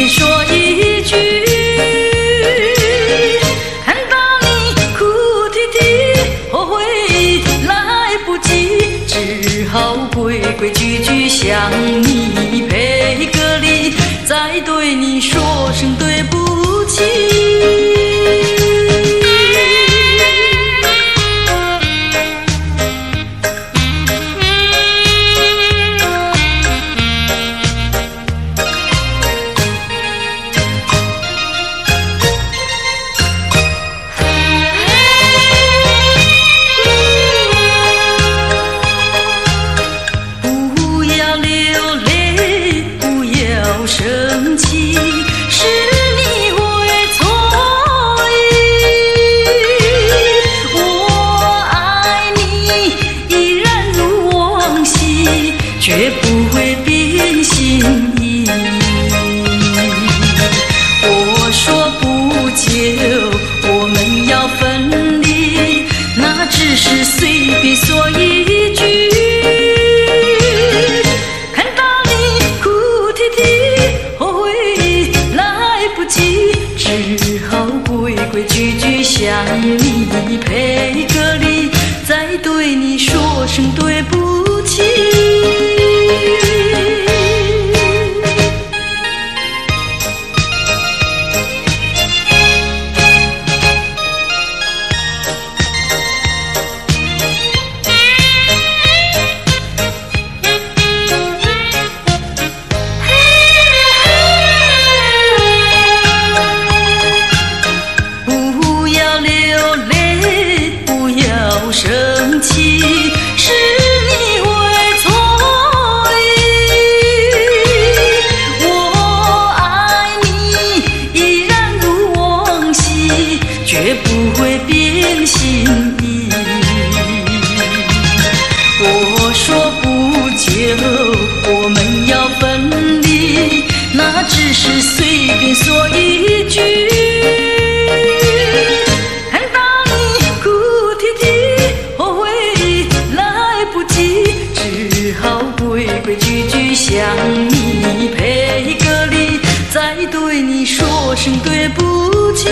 便说一句，看到你哭啼啼，后悔来不及，只好规规矩矩向你赔个礼，再对你说声对不起。生气是你会错意，我爱你依然如往昔，绝不会变心意。我说不久我们要分离，那只是随便说一句，只好规规矩矩向你赔个礼，再对你说声对不起。生气是你会错意，我爱你依然如往昔，绝不会变心意。我说不久我们要分离，那只是随便说一句，规规矩矩向你赔个礼，再对你说声对不起。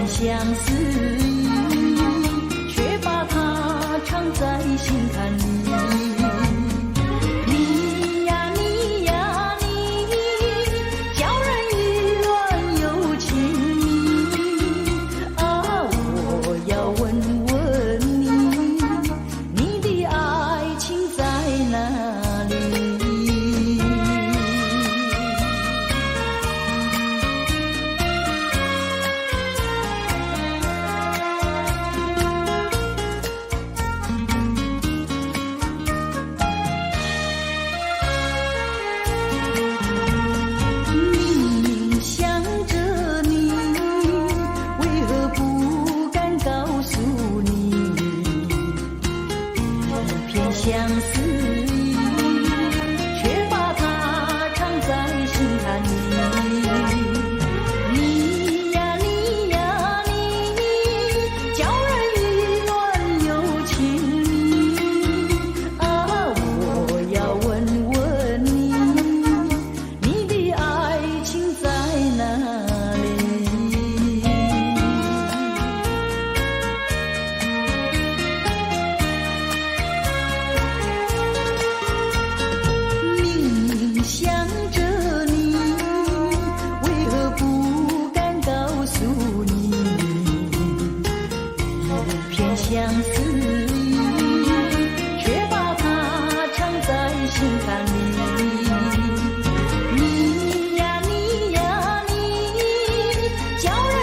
相思意，却把它藏在心坎里。你呀你呀你，叫人意乱又情迷。啊，我要问问你，你的爱情在哪里？相思意，却把它藏在心坎里。你呀你呀你，叫人意乱又情迷。啊，我要问问你，你的爱情在哪里？想着你，为何不敢告诉你？一片相思意，却把它藏在心坎里。你呀你呀你，叫人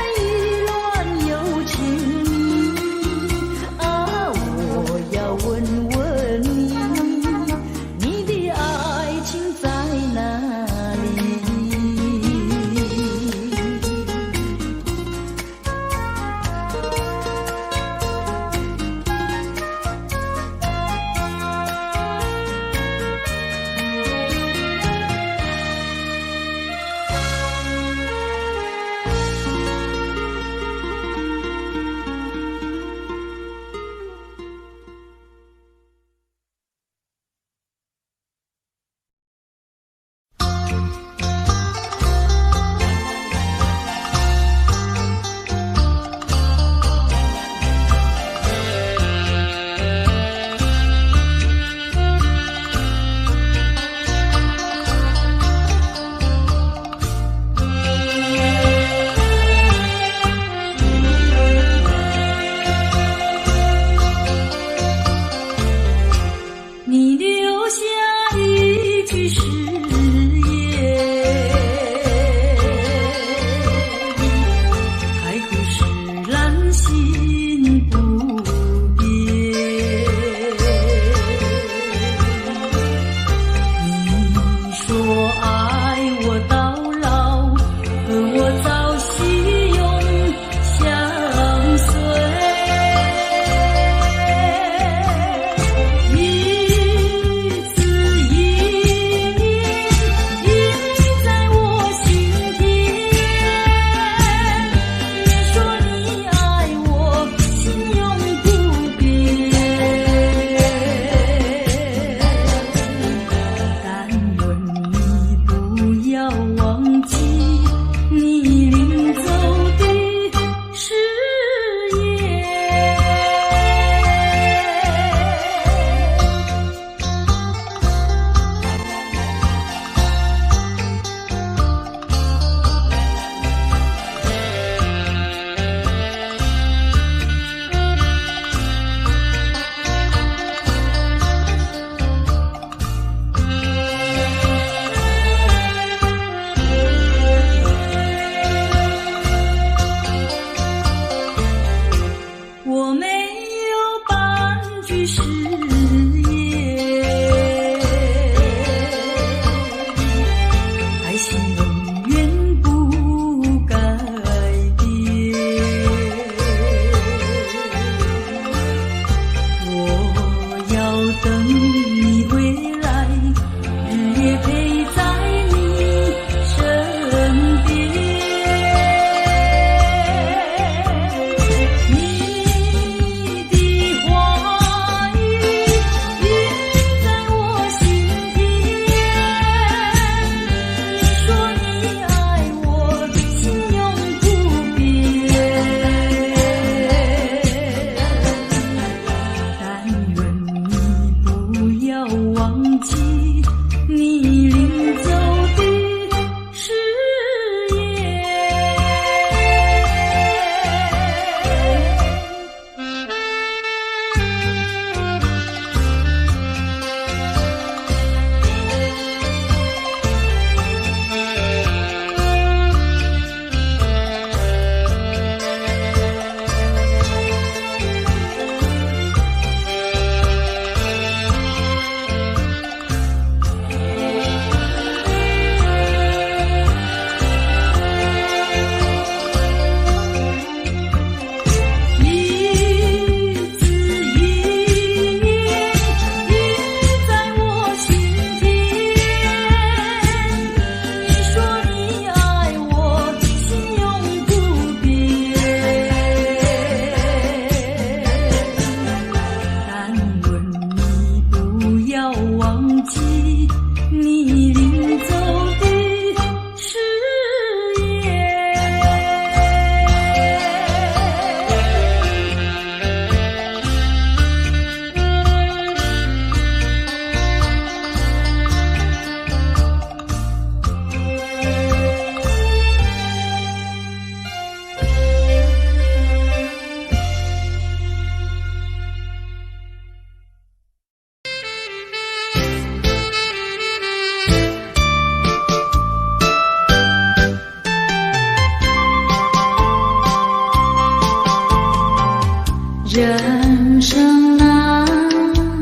人生难，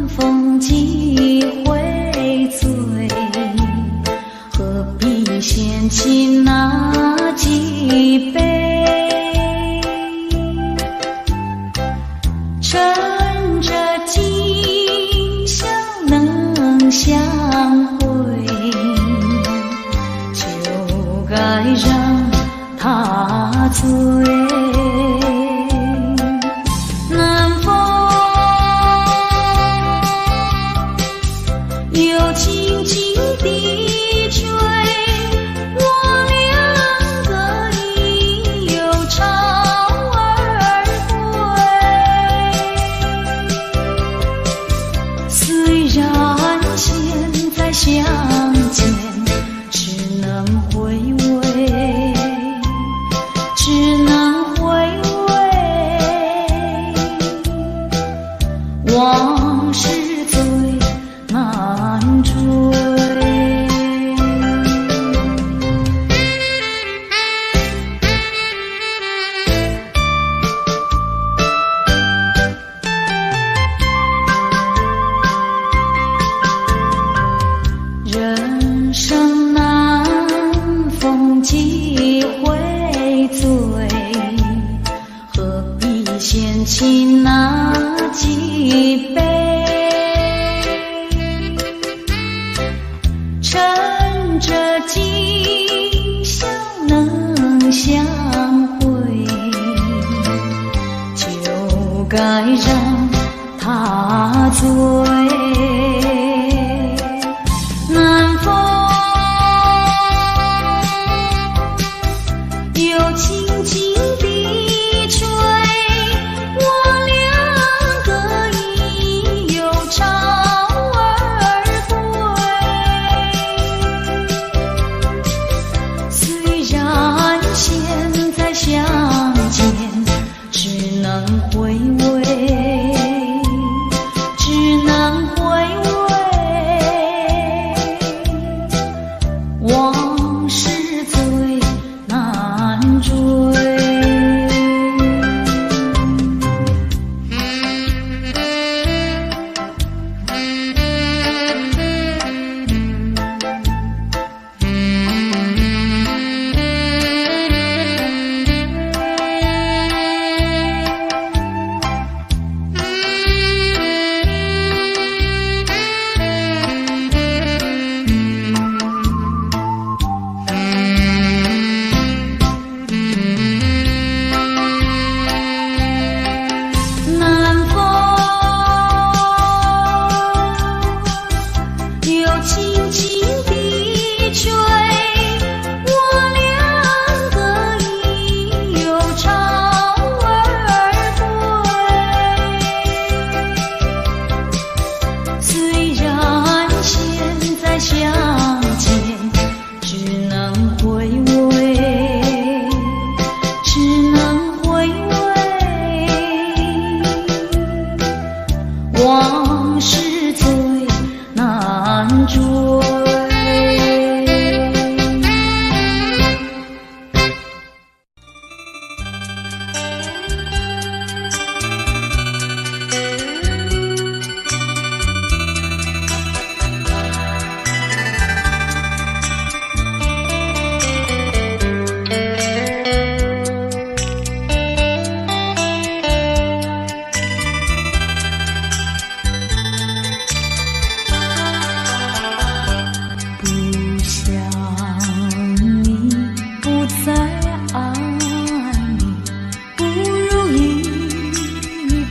逢几回醉，何必嫌弃那几杯？趁着今宵能相会，就该让他醉。又轻轻地吹，我两个已又潮而归。虽然现在相见只能回味，只能回味，往事最难追。人生难，逢几回醉，何必嫌弃那几杯？趁着今宵能相会，就该让他醉。南风又轻轻地吹，我两个已又潮而归。虽然现在相见只能回味，只能回味，往事最难追。南风又轻轻地吹，我两个已又潮而归。虽然现在相见只能回味，只能回味，往事最难追。不想你，不再爱你，不如意，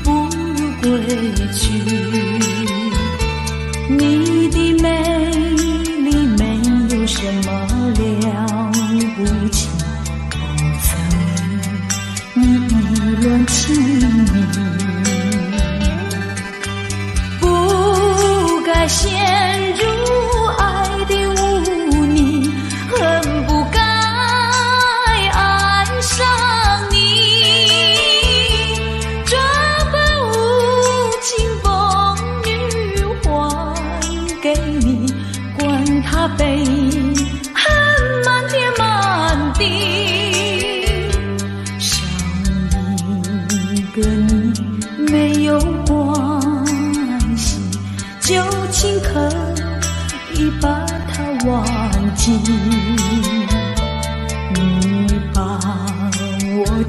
不如归去。你的美丽没有什么了不起，不曾你意乱情迷，不该陷入爱的污泥，恨不该爱上你。这般无情。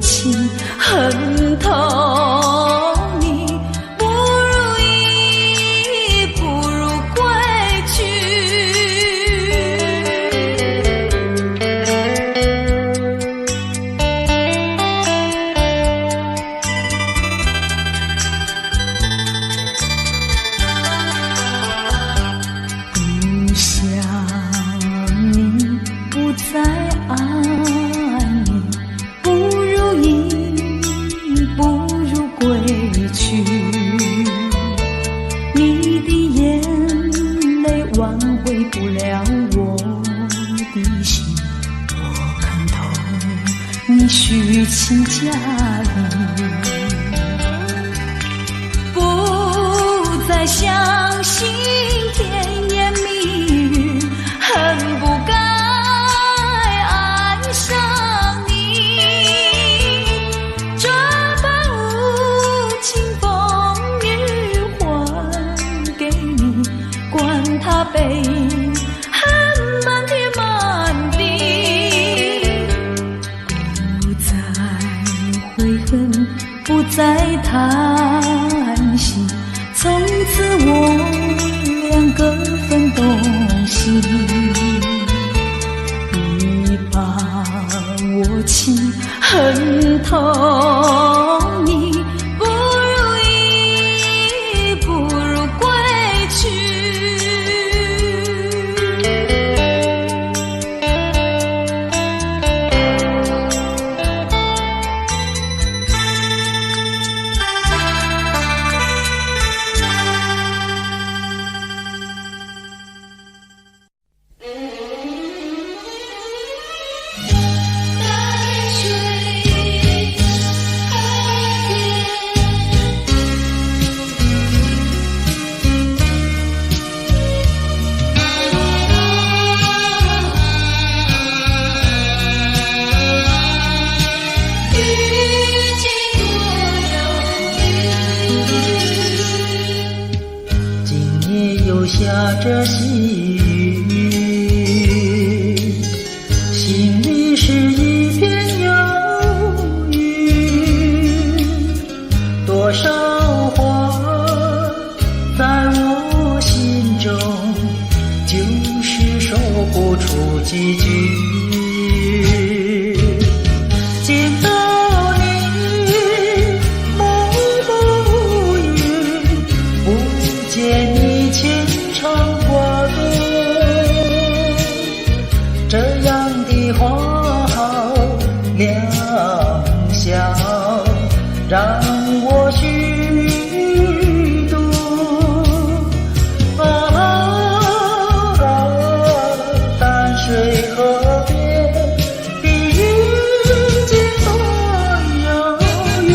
情很痛你，不如意不如归去。不想你，不再爱你，不如意不如归去。你的眼泪挽回不了我的心，我看透你虚情假意，不再相信甜言蜜语，恨不该爱上你。这般无情风雨还给你，管他背恨漫天漫地。不再悔恨，不再叹息，从此我两个分东西。你把我情很痛你，不如意不如归去。下着细雨，心里是一片忧郁。多少话在我心中，就是说不出几句。见到你暮不语，不见你牵肠挂肚，这样的话好良宵，让我虚度。淡水河边的遇见多遥远。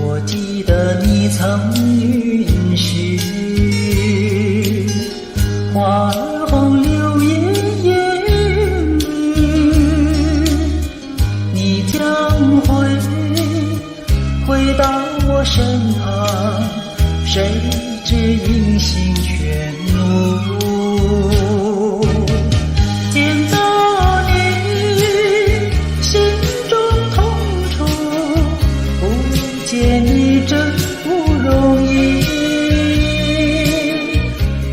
我记得你曾允许花儿红柳叶烟雨，你将回到我身旁，谁知音信全无。见到你心中痛楚，不见你真不容易，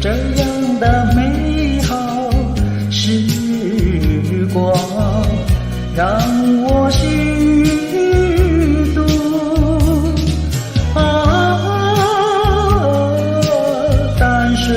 这样的美好时光让我虚度。淡水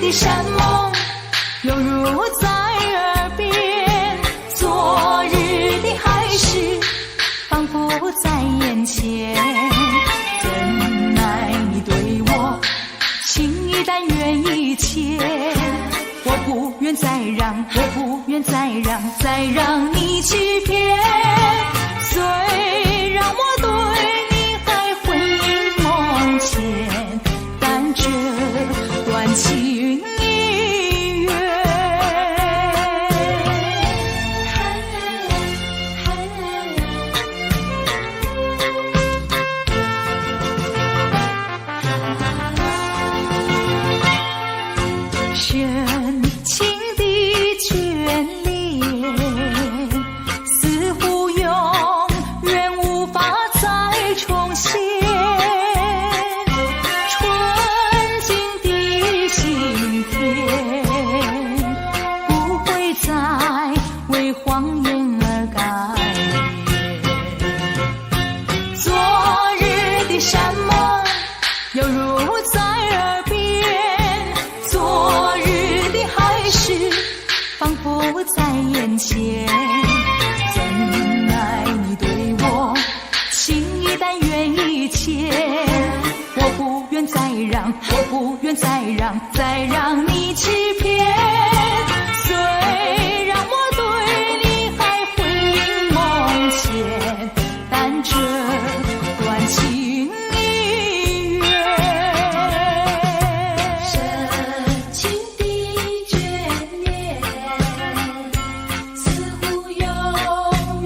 的山盟犹如在耳边，昨日的海誓仿佛在眼前。怎奈你对我情意但愿一切，我不愿再让，我不愿再让，再让你欺骗。虽然我对你还魂萦梦牵，但这段情已远。深情的眷恋，似乎永远无法再重现。纯净的心田，不会再为谎言而改变。昨日的山盟犹如在耳边，昨日的海誓仿佛在眼前。怎奈你对我情意但愿一切，我不愿再让，我不愿再让，再让你欺骗。虽然我对你还魂萦梦牵，但这段情已远。深情的眷恋，似乎永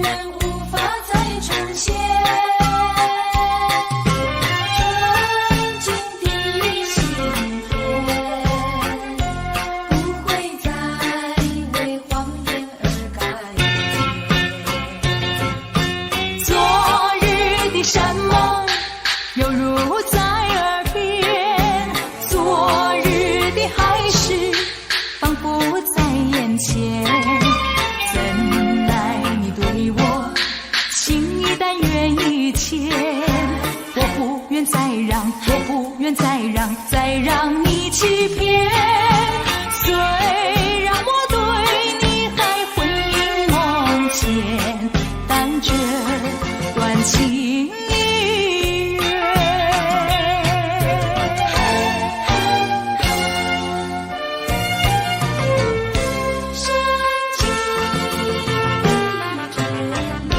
远无法再重现。纯净的心田，不会再为谎言而改变。昨日的山盟犹如在耳边，昨日的海誓仿佛在眼前。怎奈你对我情意但愿一切，我不愿再让，我不愿再让，再让你欺骗。虽然我对你还魂萦梦牵，但这段情已远。深情的眷恋。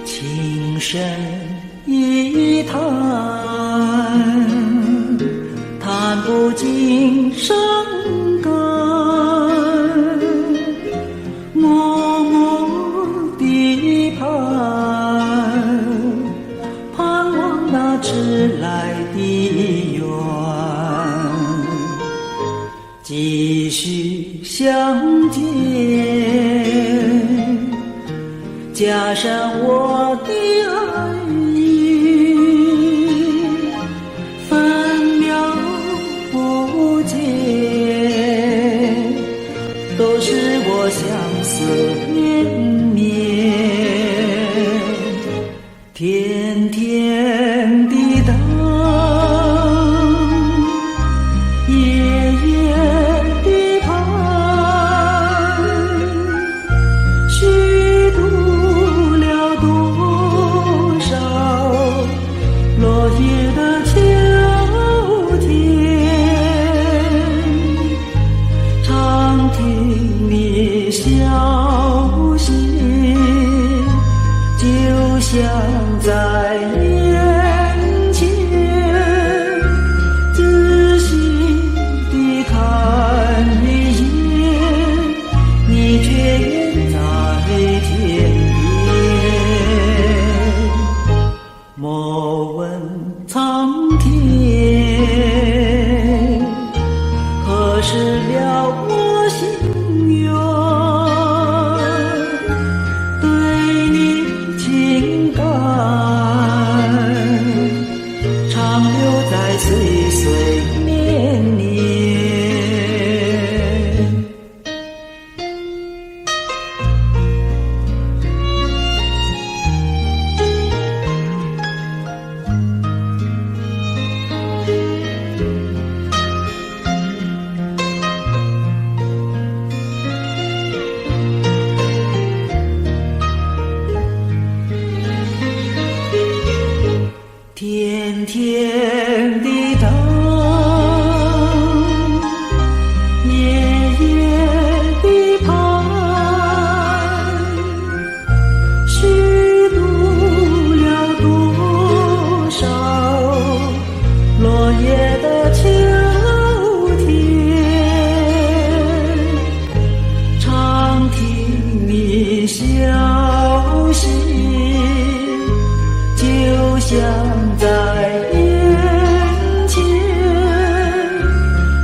情深一叹，叹不尽伤感。默默地盼，盼望那迟来的缘，继续相见。加上我的爱意，分秒不见，都是我相思绵绵，甜甜的等，夜夜的盼，虚度了多少落叶的秋天，常听你消息，就像在眼前，仔细地看一眼，你却远在天边。想在眼前，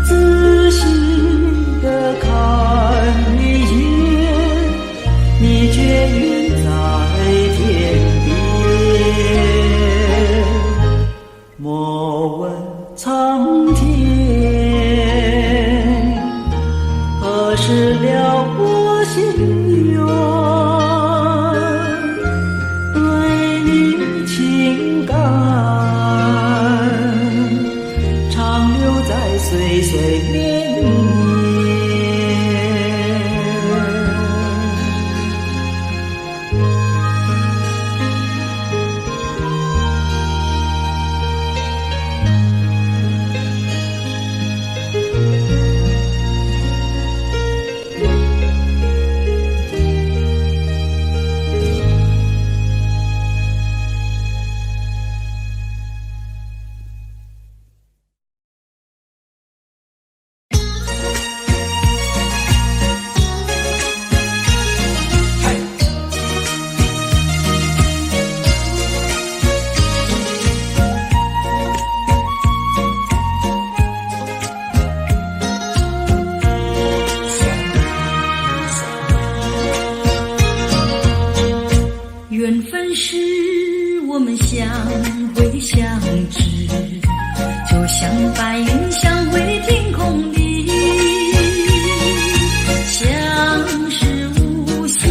仔细地看一眼，你却远在天边。莫问苍天何时了我心愿，对你情感长留在岁岁绵绵。缘分使我们相会相知，就像白云相会天空里，相识无心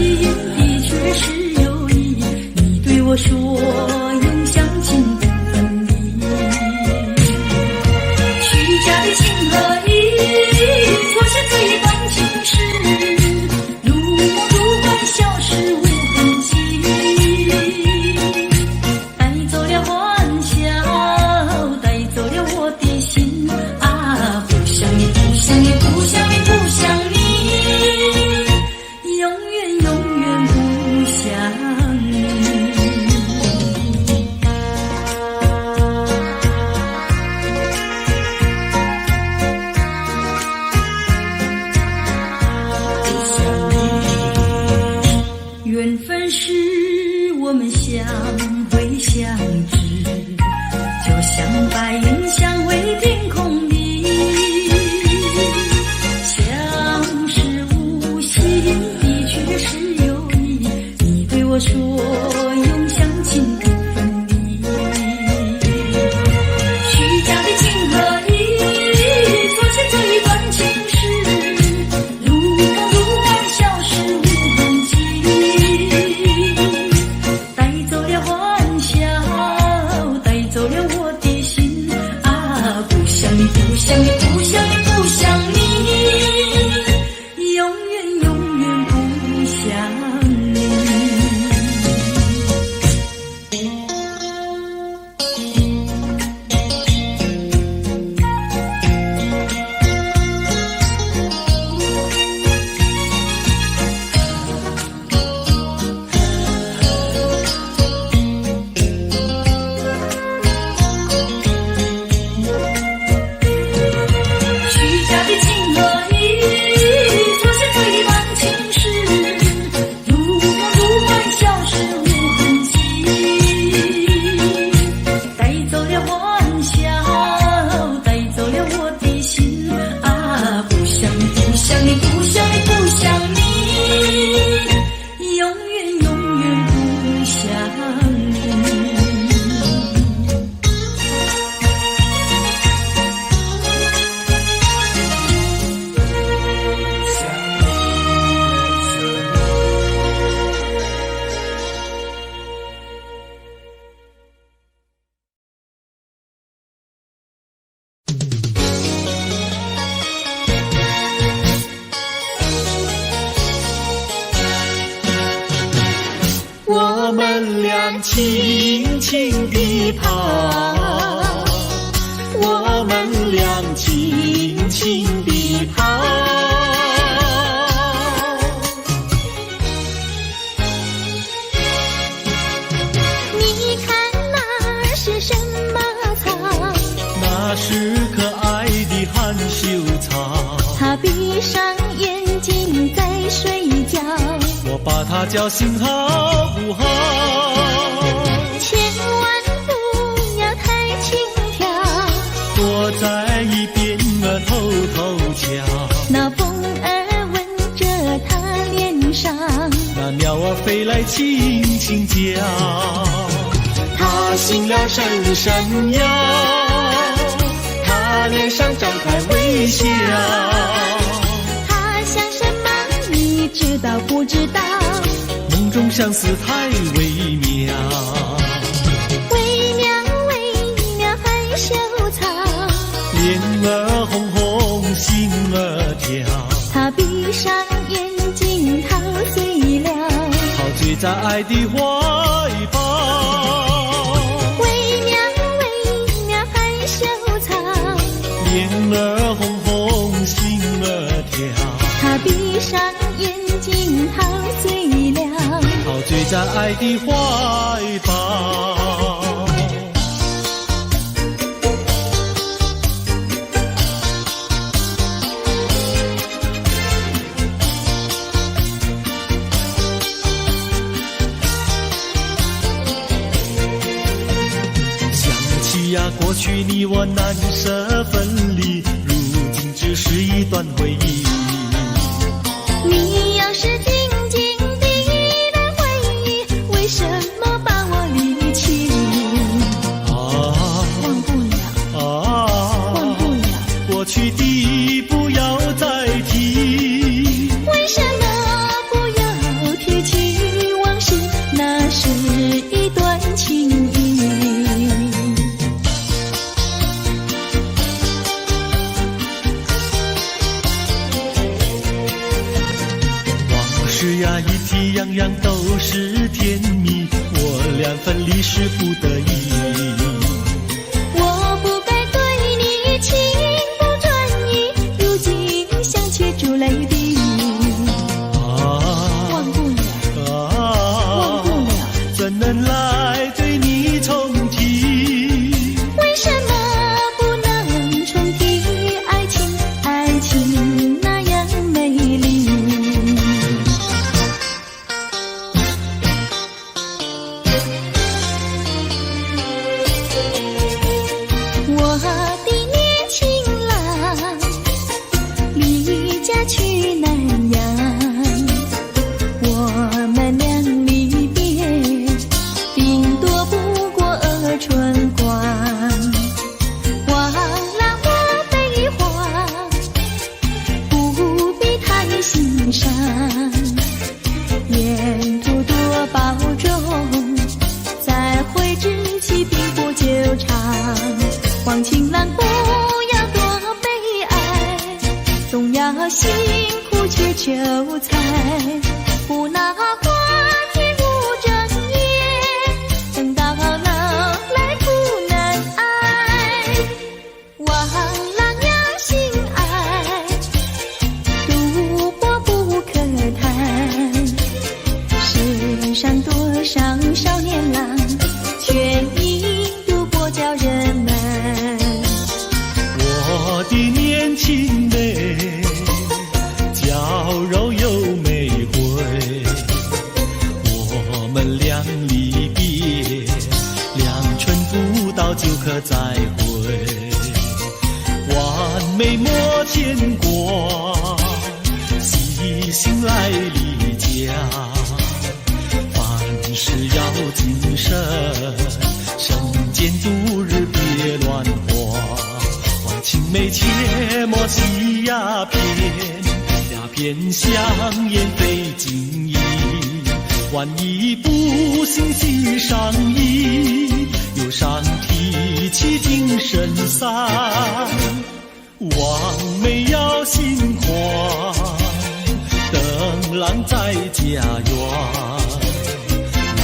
的确是有意。你对我说永相亲不分离，虚假的情和义，错失这一段情事，如梦如幻，消失无痕迹。缘分使我们相会相知，就像白云相会天空里，相识无心的确是有意。你对我说永相亲不分离，虚假的情和义，错失这一段情事，如梦如幻，消失无痕迹。带走了欢笑，带走了我的心啊！不想你，不想你，不想你，不想你，永远永远不想你。虚假的情和义，错失这一段情事，如梦如幻，消失无痕迹。带走了欢笑，带走了我的心啊！不想你，不想你，不想你，不想你，永远永远不想你。我们俩轻轻地跑，我们俩轻轻地跑。你看那是什么草？那是可爱的含羞草，它闭上眼睛在睡觉，我把它叫醒好不好？千万不爱轻轻叫，他醒了深深摇，他脸上张开微笑。他想什么？你知道不知道？梦中相思太微妙，微妙微妙害羞草，脸儿红红心儿跳。他闭上眼睛陶醉了，陶醉在爱的怀抱。微妙微妙害羞草，脸儿红红心儿跳。他闭上眼睛陶醉了，陶醉在爱的怀抱。过去你我难舍分离，如今只是一段回忆。你要是静静地来回忆，为什么把我离弃？忘不了，忘不了，过去的不要再提。为什么不要提起往事？那是一段情谊。是呀，一提样样都是甜蜜，我俩分离是不得已。我不该对你情不专一，如今想起珠泪滴。忘不了，忘不了，怎能来对你重提？为什么不能重提爱情？爱情那样美丽。我的年轻郎离家去南洋，我们俩离别，顶多不过春光。忘了我悲欢，不必太心伤，沿途多保重，再会之期并不久长。望情郎不要多悲哀，总要辛苦去求财，不拿花天无正业，等到老来苦难挨。望郎要心爱，赌博不可贪，世上多少少年郎，却因赌博叫人们。我的年轻妹，娇柔又玫瑰，我们俩离别，两春不到就可再会，完美莫牵挂，细心来离家，凡事要谨慎，身兼度日别乱花。青梅切莫吸鸦片，鸦片香烟非金银。万一不幸喜上意，忧伤提起精神散。望妹要心宽，等郎在家园，郎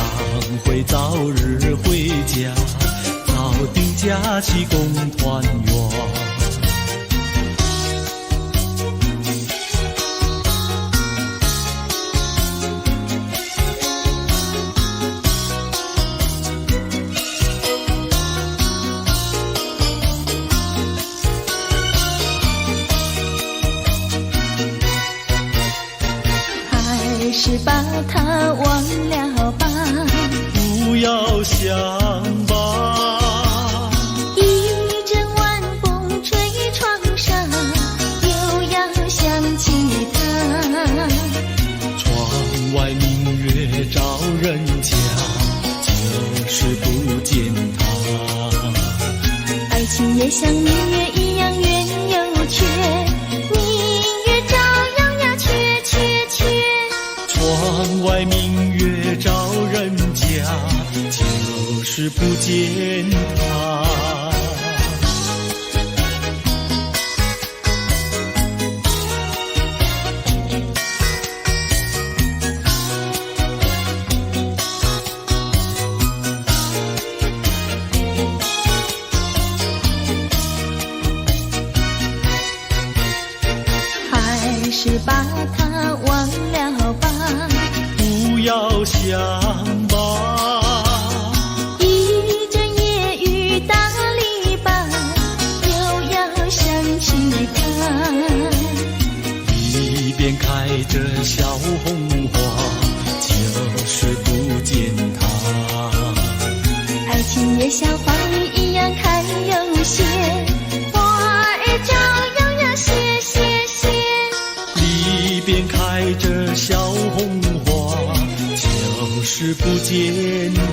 会早日回家，早定假期共团圆。是把它忘了吧，不要想吧。一阵晚风吹窗上，又要想起他。窗外明月照像明月一样圆又缺，明月照样呀缺缺缺。窗外明月照人家，就是不见他。还是把它忘了吧，不要想吧，一阵夜雨打篱笆，又要想起他。一边开着小红花，就是不见他。爱情也像花儿一样开又谢，花儿照样呀谢谢谢。里边开着小红花，就是不见他。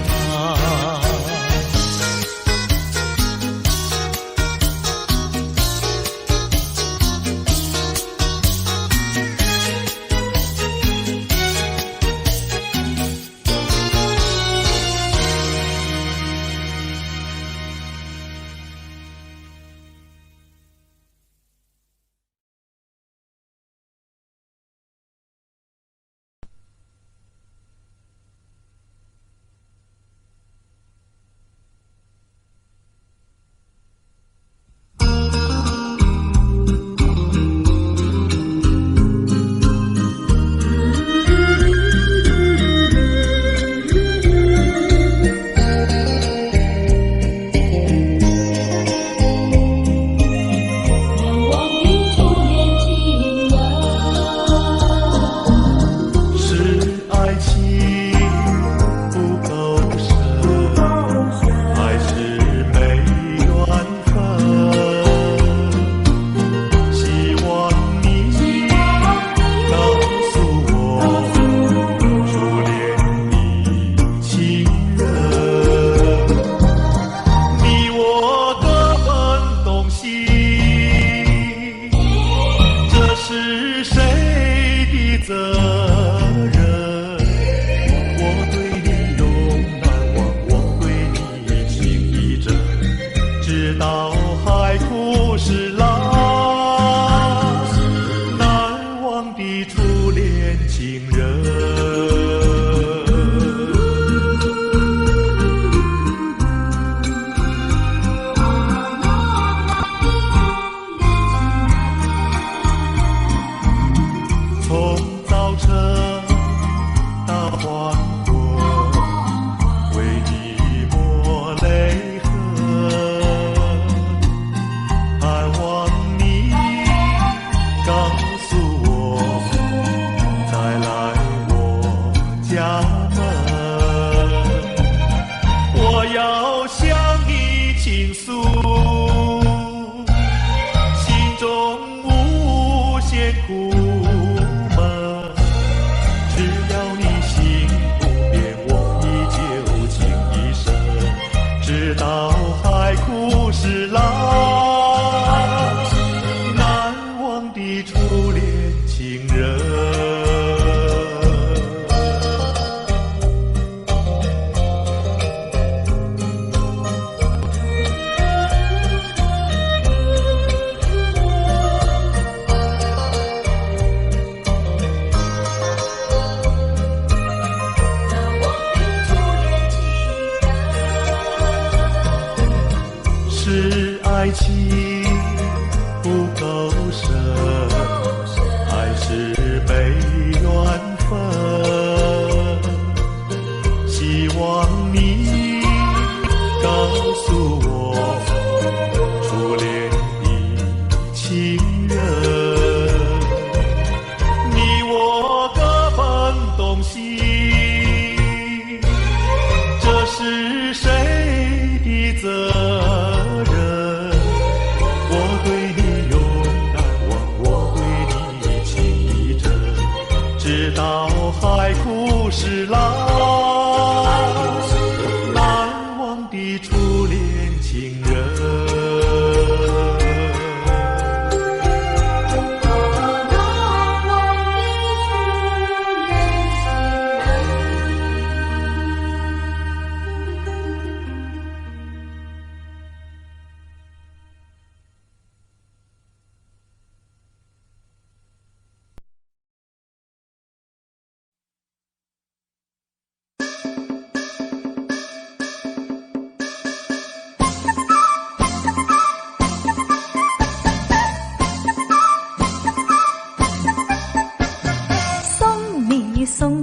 难忘的初恋情人。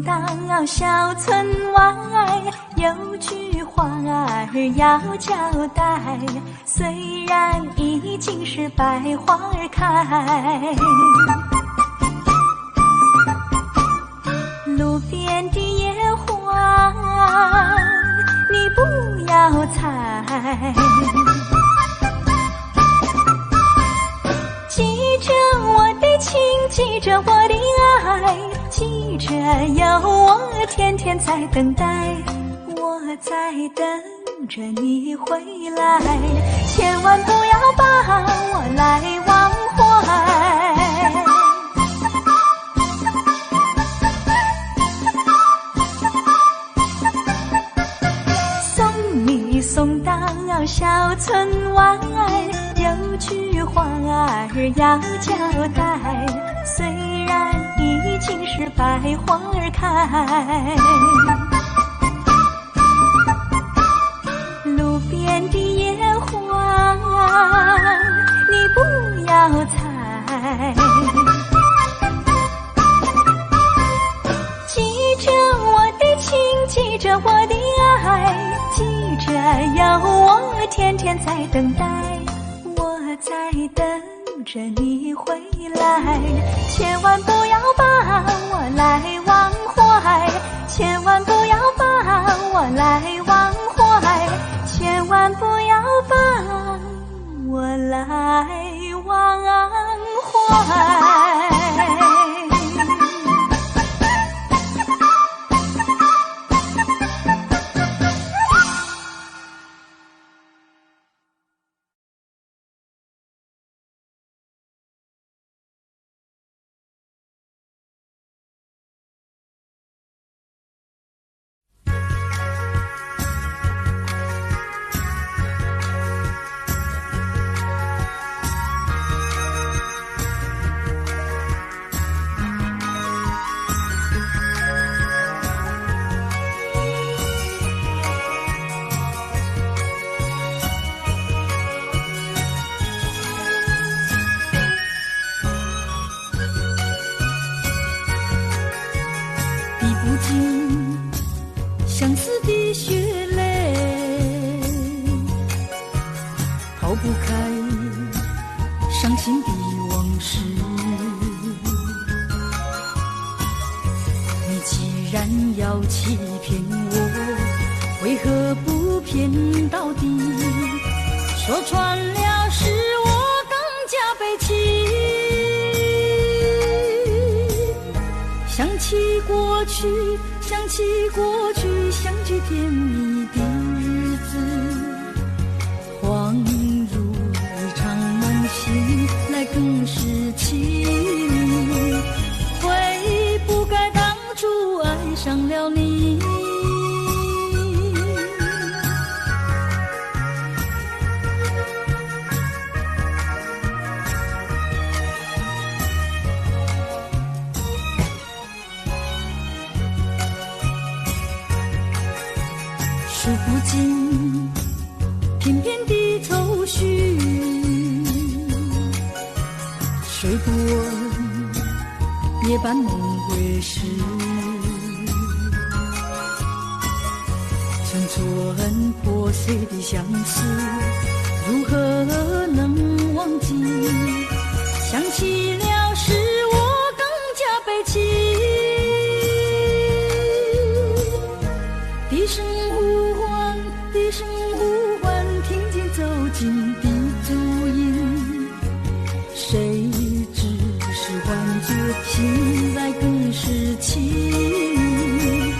到小村外，有句话儿要交代，虽然已经是百花开，路边的野花你不要采，记着我的情，记着我的爱，记着有我天天在等待，我在等着你回来，千万不要把我来忘怀。送你送到小村外，有句话儿要交代，虽然已经是百花开，路边的野花你不要采，记着我的情，记着我的爱，记着有我天天在等待，我在等着你回来，千万不要把我来忘怀，千万不要把我来忘怀，千万不要把我来忘怀。相思的血泪，抛不开伤心的往事。你既然要欺骗我，为何不骗到底？说穿了使我更加悲戚。想起过去，想起过去相聚甜蜜的日子，恍如一场梦醒来更是凄迷。悔不该当初爱上了你。数不尽片片的愁绪，睡不稳夜半梦回时，寸寸破碎的相思，如何能忘记？想起了使我更加悲戚。低声呼唤，低声呼唤，听见走近的足音，谁知是幻觉，醒来更是凄迷。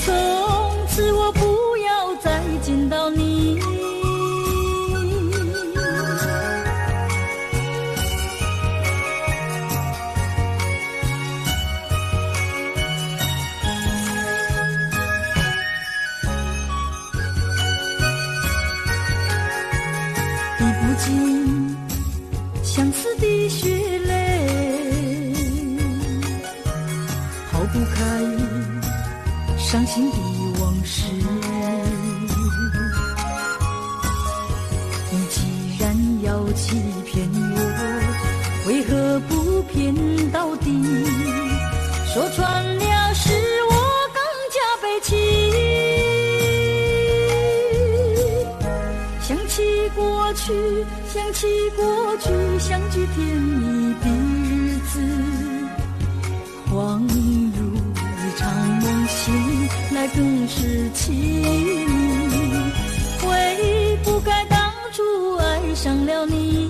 从此我不要再见到你。相思的血泪，抛不开伤心的往事。你既然要欺骗我，为何不骗到底？说穿了是我去，想起过去相聚甜蜜的日子，恍如一场梦醒来更是凄迷，悔不该当初爱上了你。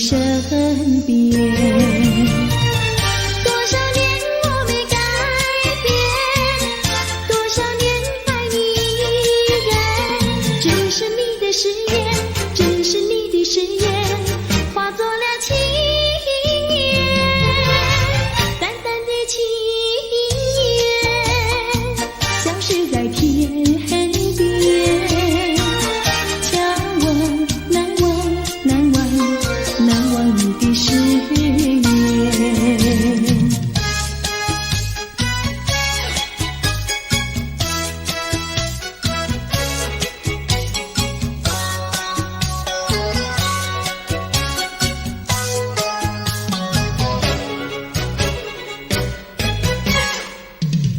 身边。多少年我没改变，多少年爱你依然。这是你的誓言，这是你的誓言，化作了情缘，淡淡的情缘，消失在天边。眺望难忘，难忘，难忘你的誓言。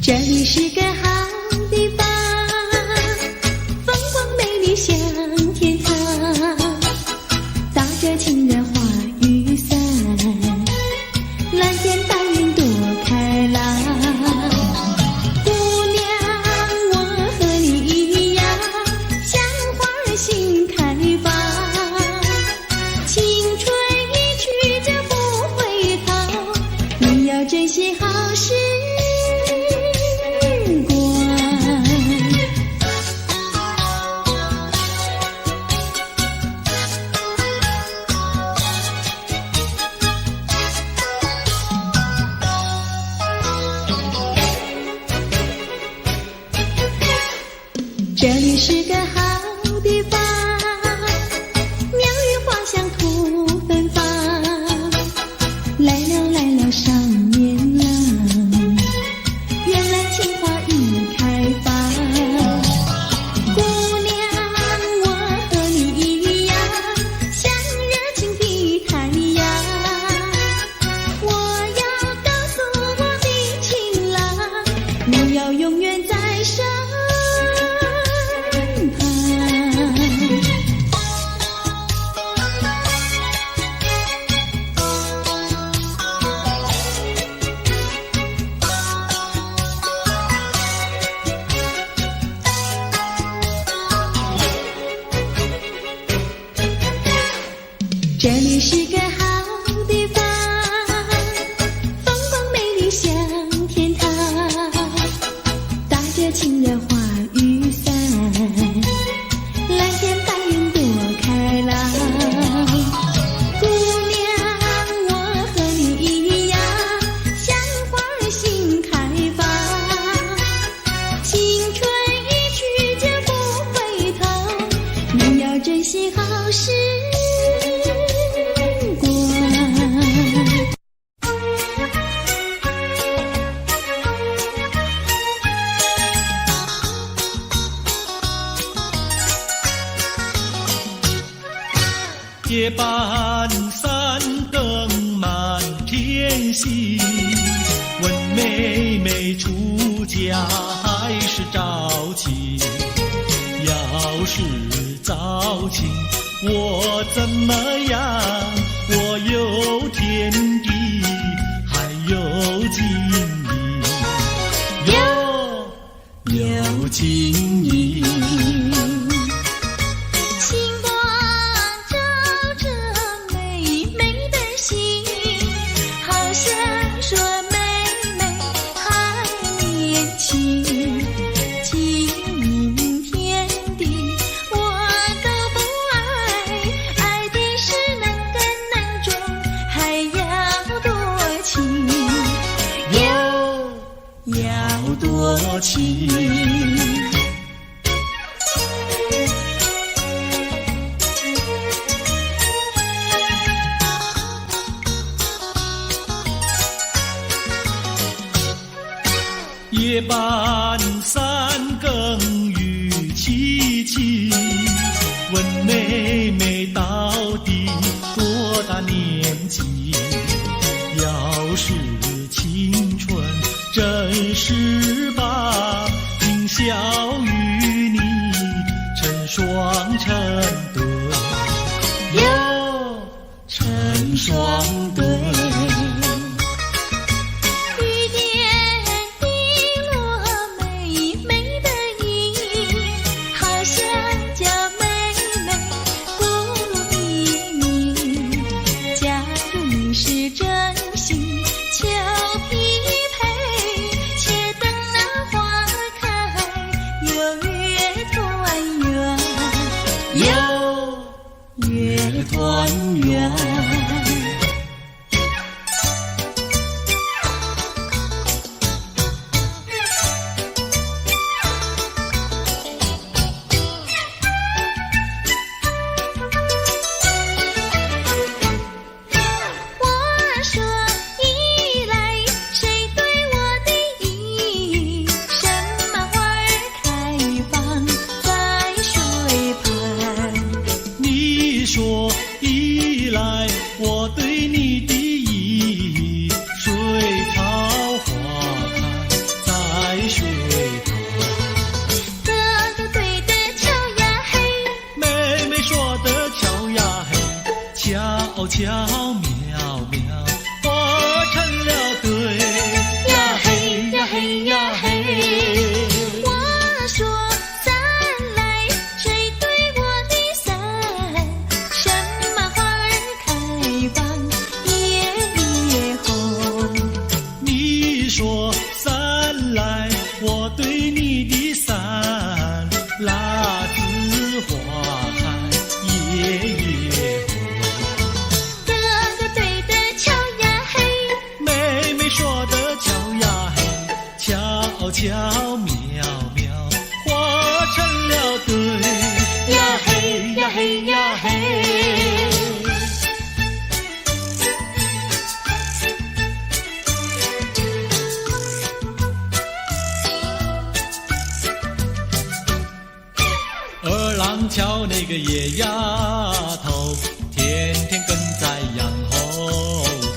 这里是个好地方，风光美丽像天堂，打着情人花雨伞，蓝天白云多开朗。姑娘，我和你一样，像花儿心开放，青春一去就不回头，你要珍惜好时这里是个好地方，鸟语花香吐芬芳，来了来了少年郎，原来情花已开放。姑娘，我和你一样，像热情的太阳，我要告诉我的情郎，你要永远在身这里是个好地方，风光美丽像天堂，打着情人花雨伞，蓝天白云多开朗。姑娘，我和你一样，像花儿心开放，青春一去就不回头，你要珍惜好时夜半三更满天星，问妹妹出嫁还是早亲？要是早亲，我怎么样？我有天地，还有金银，有金银。多情，夜半三更雨凄凄，问妹妹到底多大年纪？要是青春真是把今宵与你成双成对，哟，成双对。水塘。哥哥对的巧呀嘿，妹妹说的巧呀嘿，巧巧妙妙，活成了对呀嘿呀嘿呀嘿。我说伞来，谁对我的伞？什么花儿开放夜红？你说伞来，我对你的伞，蜡子花开夜红。哥哥对的巧呀嘿，妹妹说的巧呀嘿，巧巧妙妙，活成了对呀嘿呀嘿呀嘿。二郎桥那个野丫头，天天跟在羊后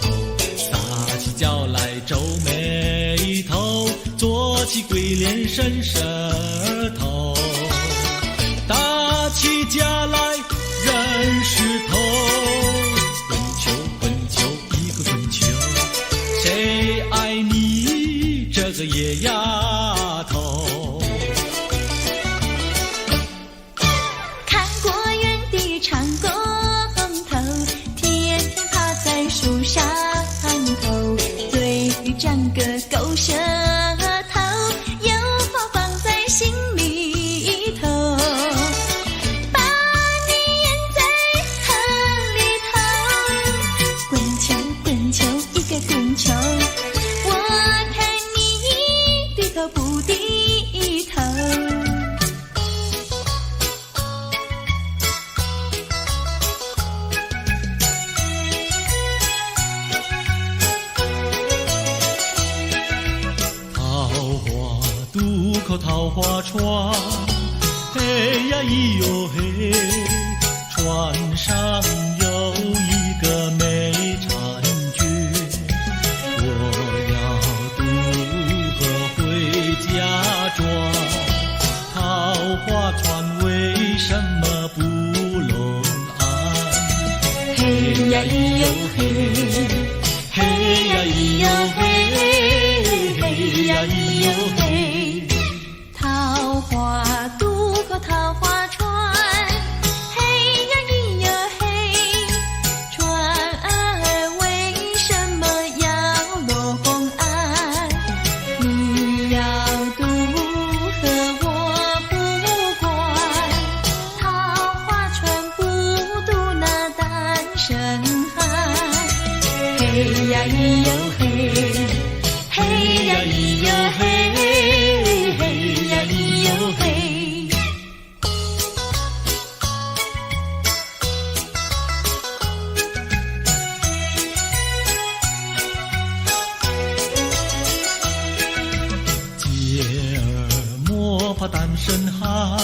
头，撒起娇来皱眉头，做起鬼脸伸舌头，打起架来扔石头，滚球滚球一个滚球，谁爱你这个野丫头？看过园的长工头，天天趴在树上头，嘴里长个狗舌头，有话放在心里头，把你咽在河里头，滚球滚球一个滚球，我看你低头不低头。渡口桃花船，嘿呀咿哟嘿，船上有一个美婵娟，我要渡河回家庄，桃花船为什么不拢岸？嘿呀咿哟嘿，嘿呀咿哟嘿，嘿呀咿哟嘿，桃花渡口桃花船，嘿呀咿哟嘿，船儿为什么要落岸？你要渡河我不管，桃花船不渡那单身汉。嘿呀咿哟嘿，嘿呀咿哟嘿，嘿呀咿哟嘿。姐儿莫怕单身汉，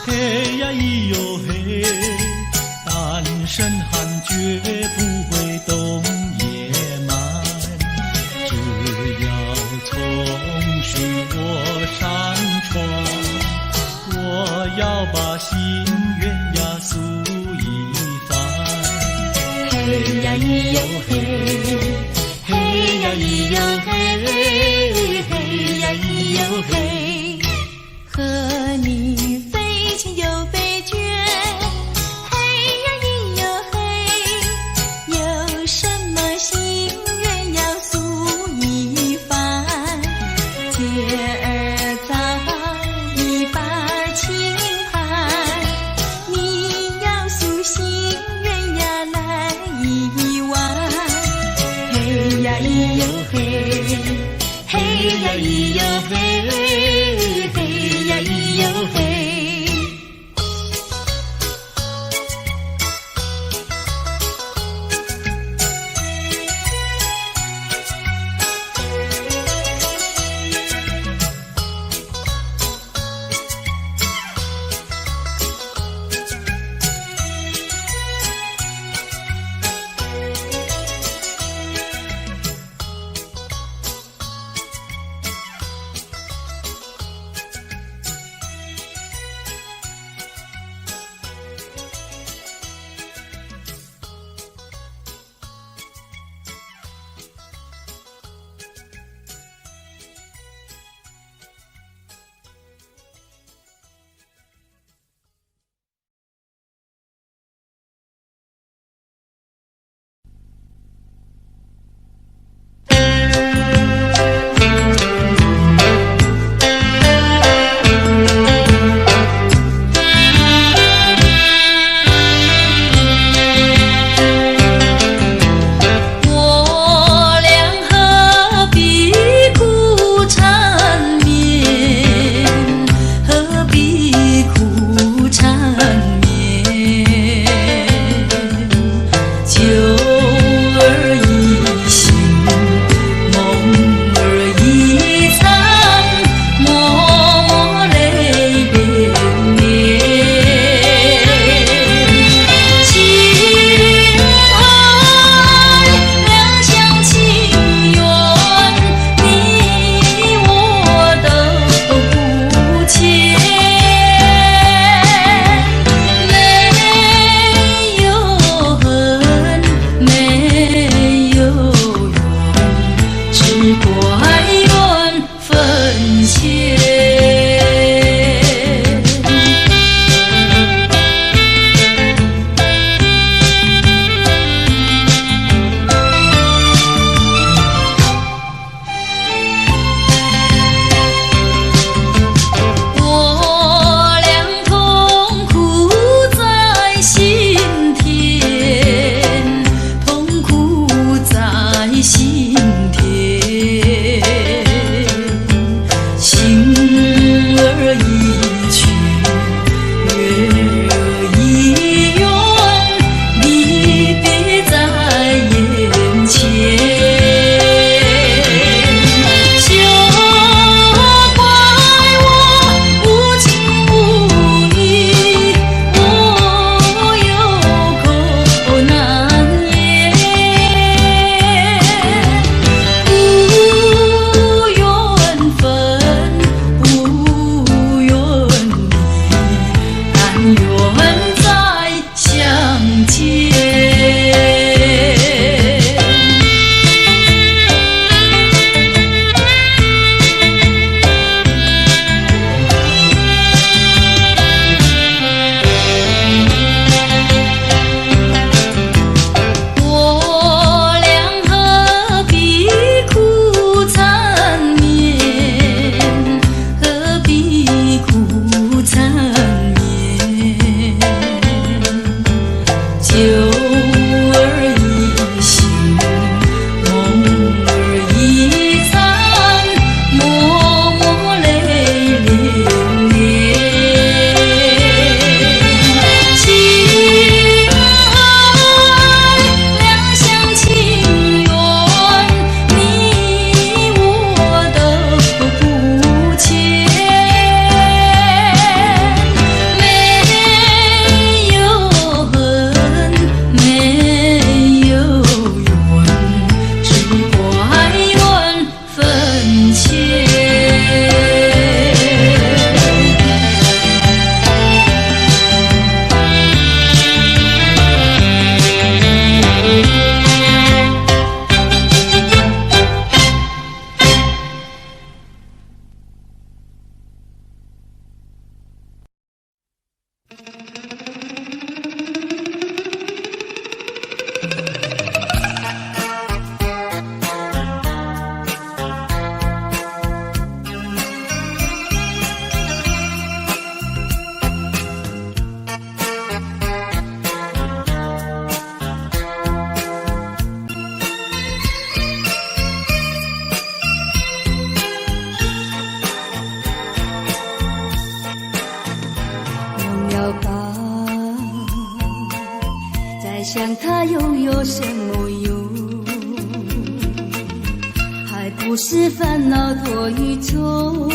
嘿呀咿哟嘿，单身汉绝不会动野蛮，只要从水过山川，我要把心愿呀诉一番。嘿呀咿哟嘿，嘿呀咿哟嘿，嘿呀咿哟嘿，和你非亲又非眷，嘿呀咿哟嘿，有什么心愿要诉一番？姐儿早已把情盘，你要诉心愿呀来一碗。嘿呀咿哟嘿，嘿呀咿哟嘿，嘿呀咿哟嘿。想他又有什么用？还不是烦恼多一种，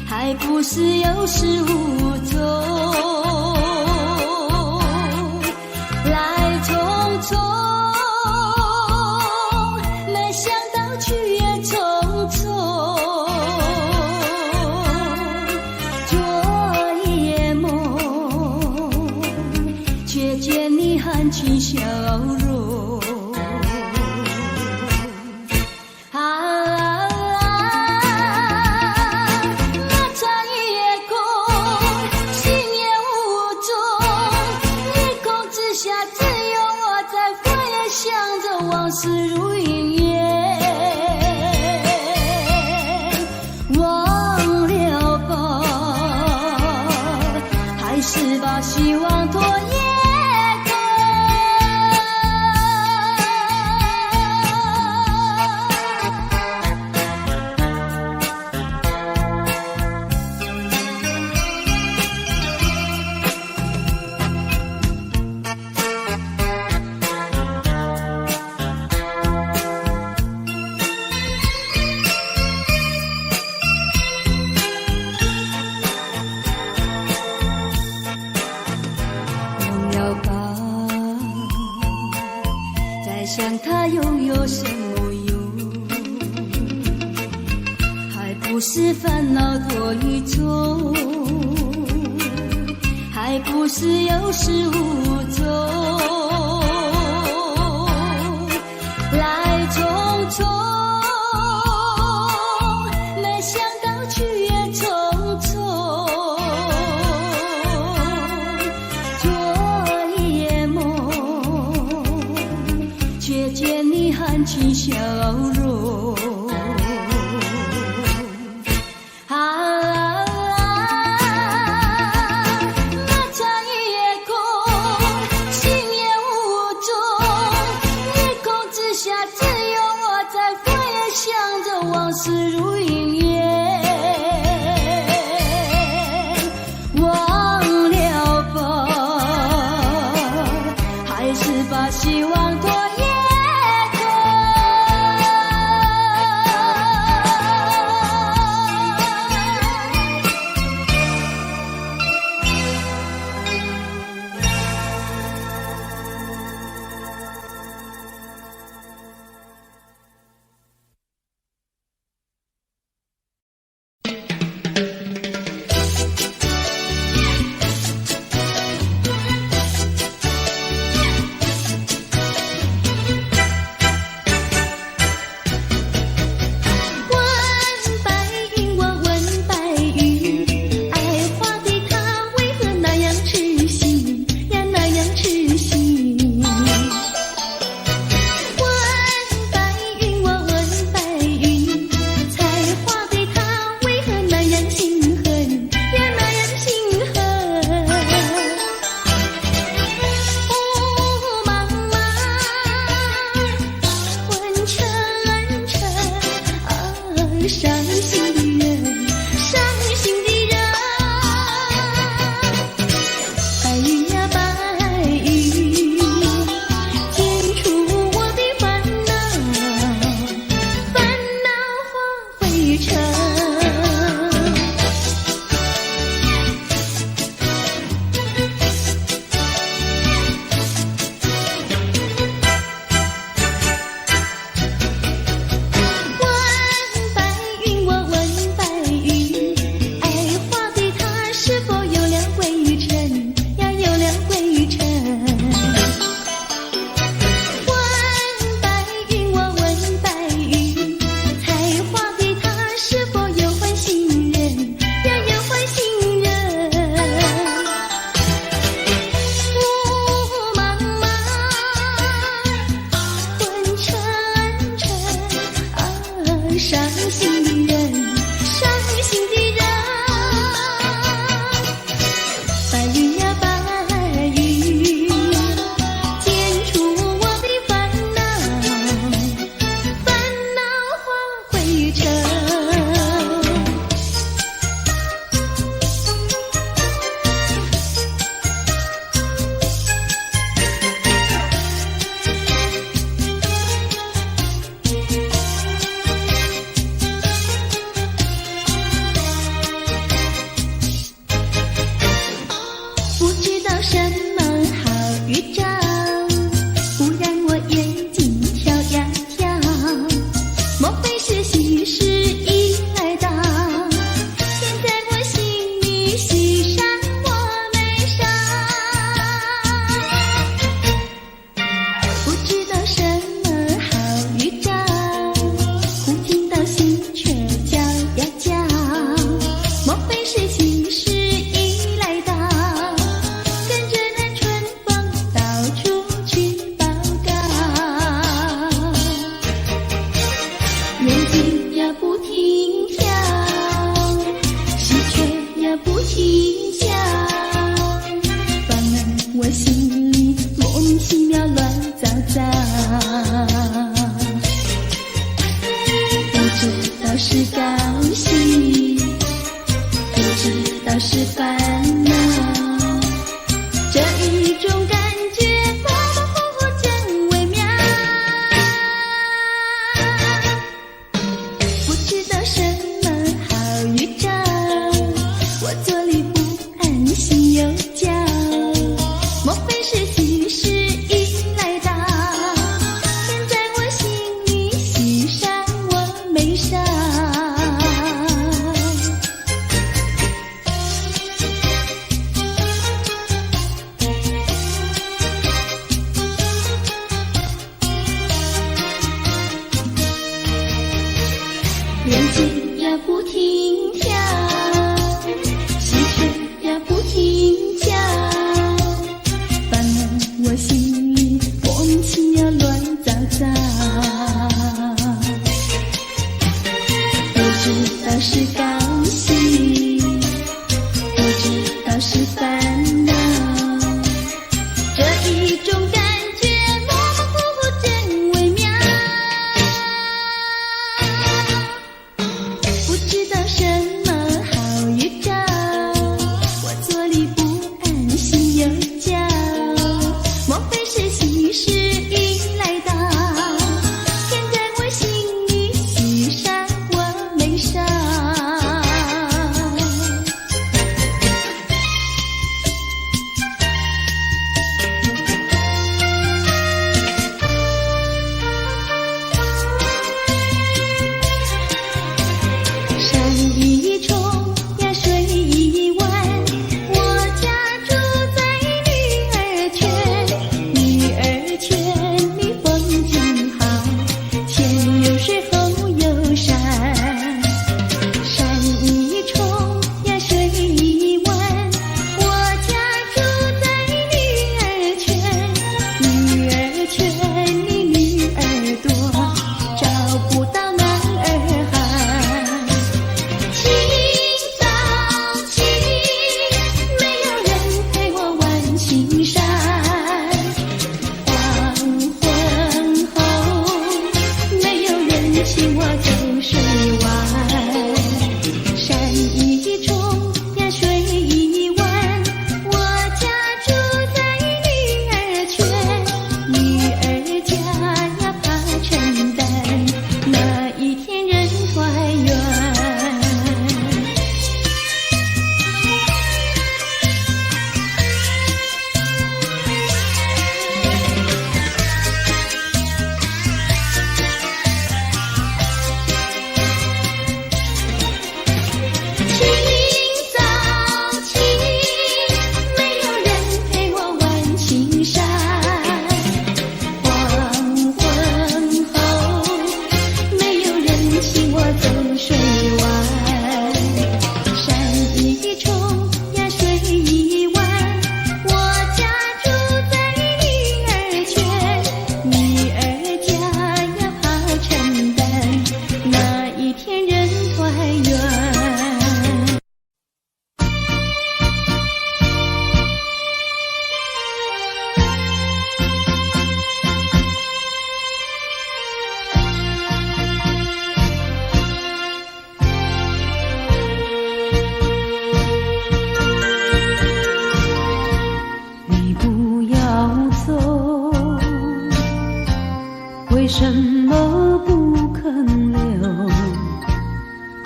还不是有始无终，来匆匆，没想到去也匆匆，昨夜梦，却见你含情笑容。往事如云烟，忘了吧，还是把希望拖延。想他又有什么用？还不是烦恼多一种，还不是有始无终，来匆匆，如云烟，忘了吧，还是把希望拖延。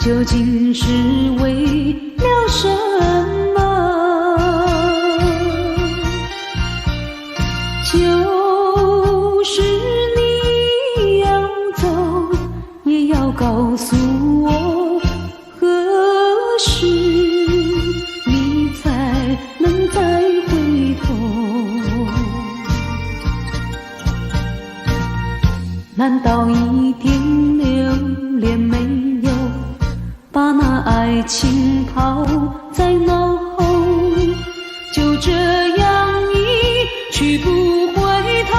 究竟是为了什么？就是你要走，也要告诉我，何时你才能再回头？难道一点留恋没有，把那爱情抛在脑后，就这样一去不回头？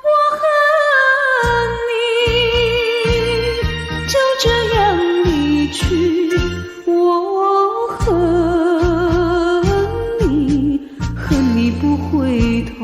我恨你，就这样离去，我恨你，恨你不回头。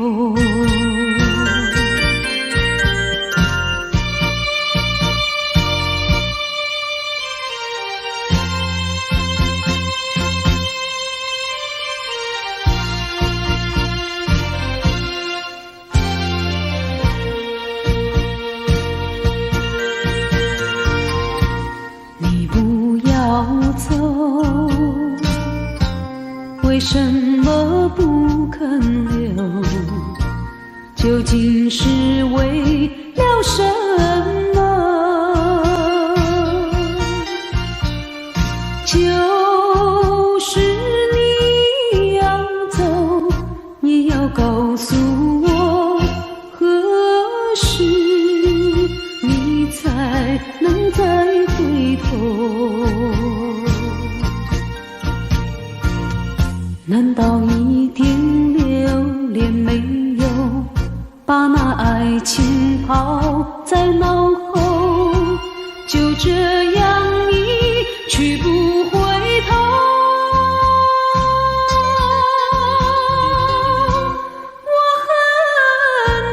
你不要走，为什么不肯留？究竟是为了什么？就是你要走，也要告诉我，何时你才能再回头？难道一点留恋没有，把那爱情抛在脑后，就这样一去不回头？我恨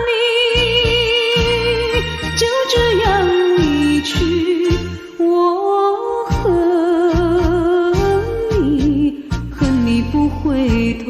你，就这样离去，我恨你，恨你不回头。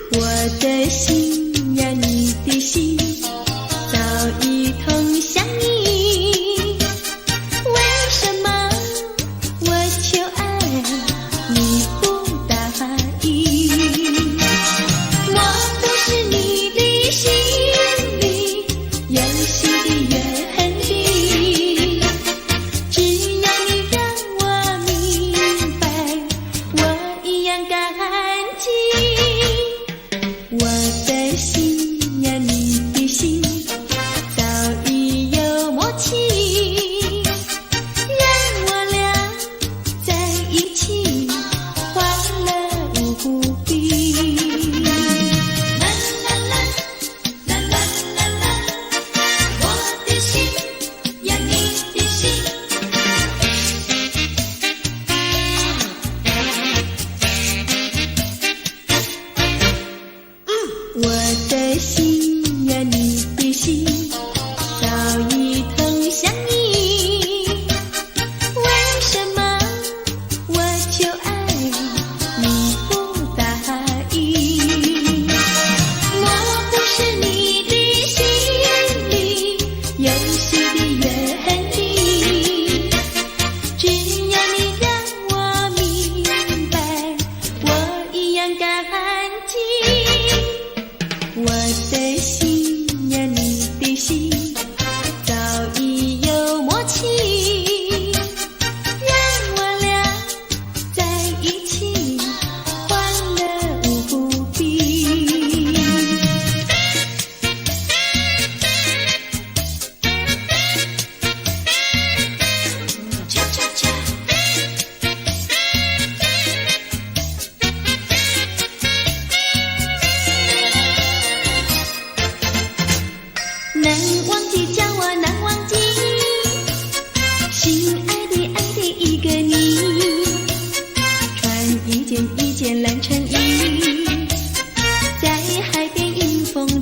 我的心呀，你的心早已投向你，为什么我求爱你不答应？我不是你的心里游戏的约定，只要你让我明白，我一样感激。我的心呀，你的心早已有默契，让我俩在一起欢乐无比。啦啦啦，啦啦啦啦，我的心呀，你的心。我的心呀，你的心早已投向你，为什么我求爱你不答应？我不是你的心里游戏的约定，只要你让我明白，我一样感激。我的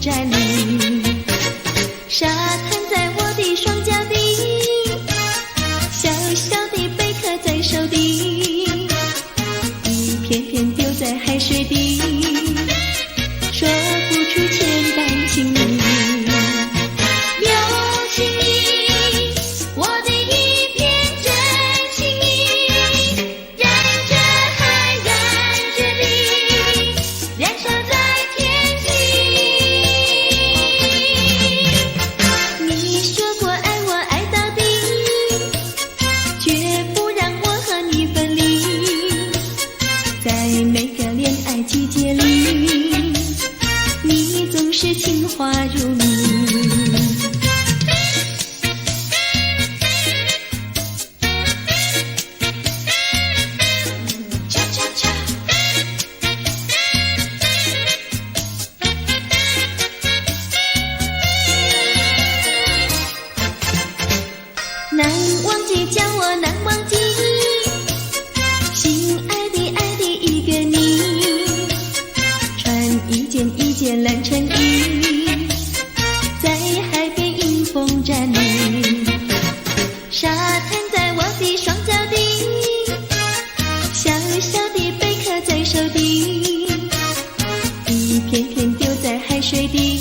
站立，沙滩在我的双脚底，小小的贝壳在手底，一片片丢在海水底，说不出千般情意。有情意，我的一片真情意，燃着海，燃着地，燃烧在天际。你说过爱我爱到底，绝不让我和你分离，在每个恋爱季节里，你总是情话如蜜。恰恰恰，难忘记，叫我难忘记，心爱的爱的一个你，穿一件一件蓝衬衣，在海边迎风站立，沙滩在我的双脚底，小小的贝壳在手底，一片片丢在海水底，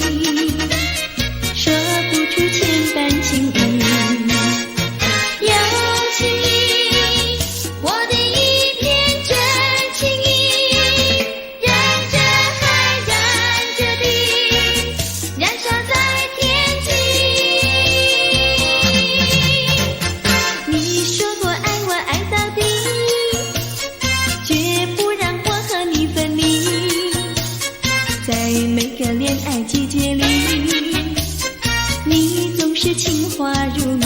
说不出千般情意。有情意，我的一片真情意，燃着海，燃着地，燃烧在天际。你说过爱我爱到底，绝不让我和你分离，在每个恋爱季节里，你总是情话如蜜。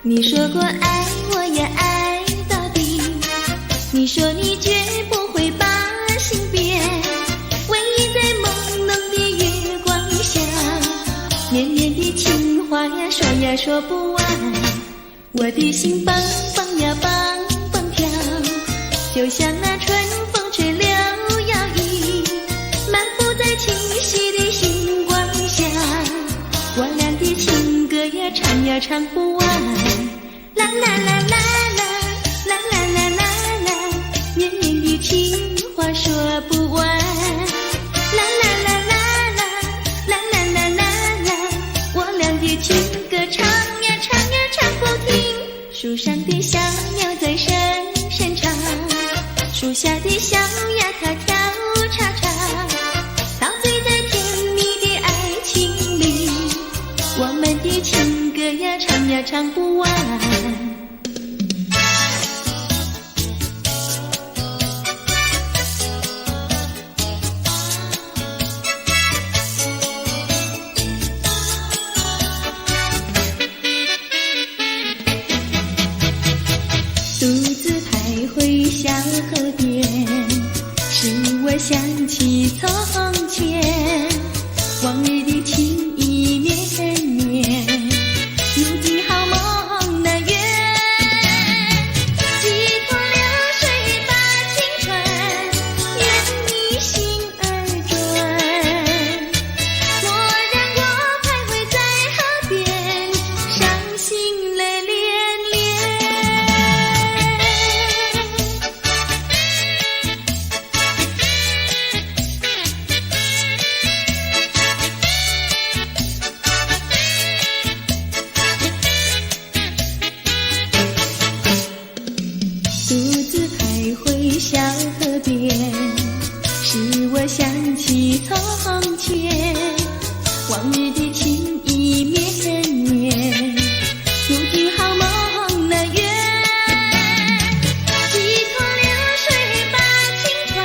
你说过爱我也爱到底，你说你绝不会把心变，唯一在朦胧的月光下，绵绵的情话呀说呀说不完，我的心蹦蹦呀蹦蹦跳，就像那春风吹柳摇曳，漫步在清晰的星光下，我俩的情歌呀唱呀唱不完，啦啦啦啦啦啦啦啦啦啦，绵绵的情话说不完，啦啦啦啦啦啦啦啦啦啦，我俩的情歌唱呀唱呀唱不停，树上的小鸟在声声唱，树下的小鸭它跳叉叉，陶醉在甜蜜的爱情里，我们的情歌呀唱呀唱不完。独自徘徊小河边，使我想起从前，往日的情意绵绵，如今好梦难圆，几托流水把情传，愿你心儿转，莫让我徘徊在河边，伤心泪涟涟。独自徘徊小河边，使我想起从前，往日的情意绵绵，如今好梦难圆，几托流水把情传，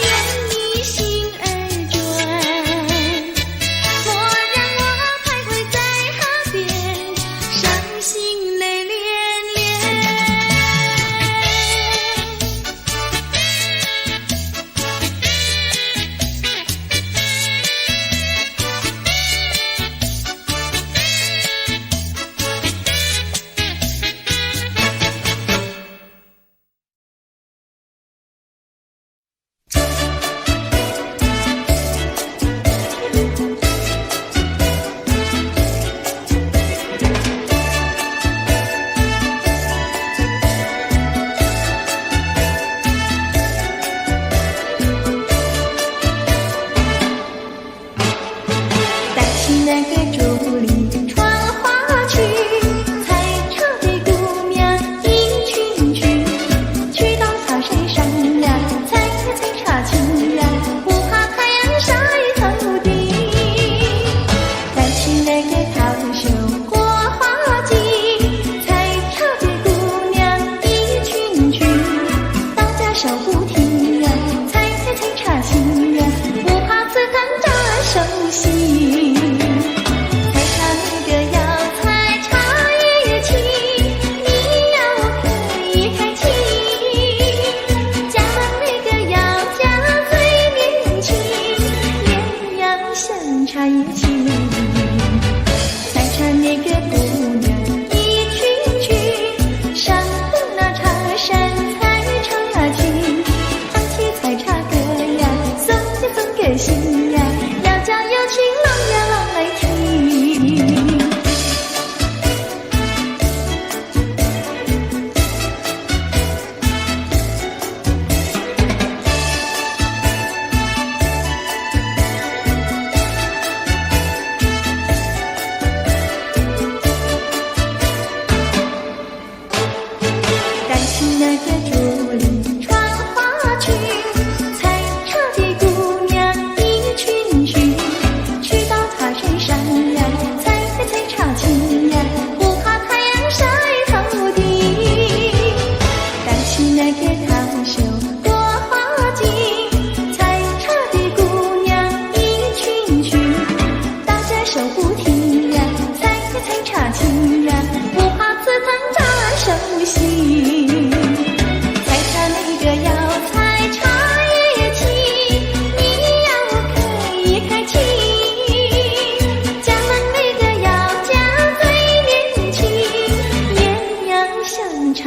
愿你心儿转，莫让我徘徊在河边，伤心泪涟涟。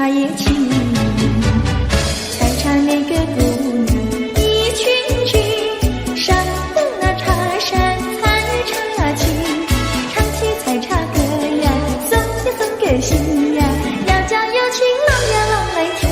茶叶青，采茶那个姑娘一群群，上的那茶山采茶青，唱起采茶歌呀，送呀送给新呀，要家有情郎呀郎来听。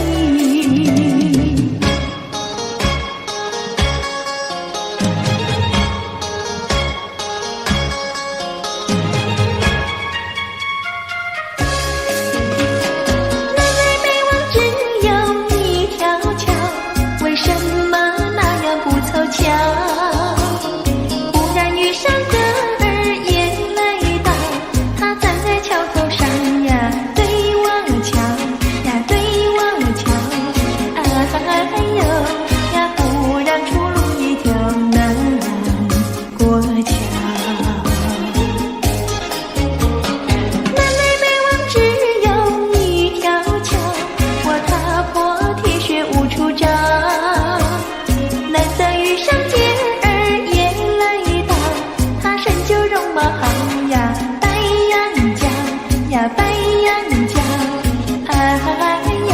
忽然遇上个儿也来到，他站在桥头上呀，对我瞧呀，对我瞧，哎呦呀，不让出路一条难过桥。南来北往只有一条桥，我踏破铁鞋无处找。难得遇上姐儿也来到，她身就容貌好呀，白羊角呀，白羊角，哎呦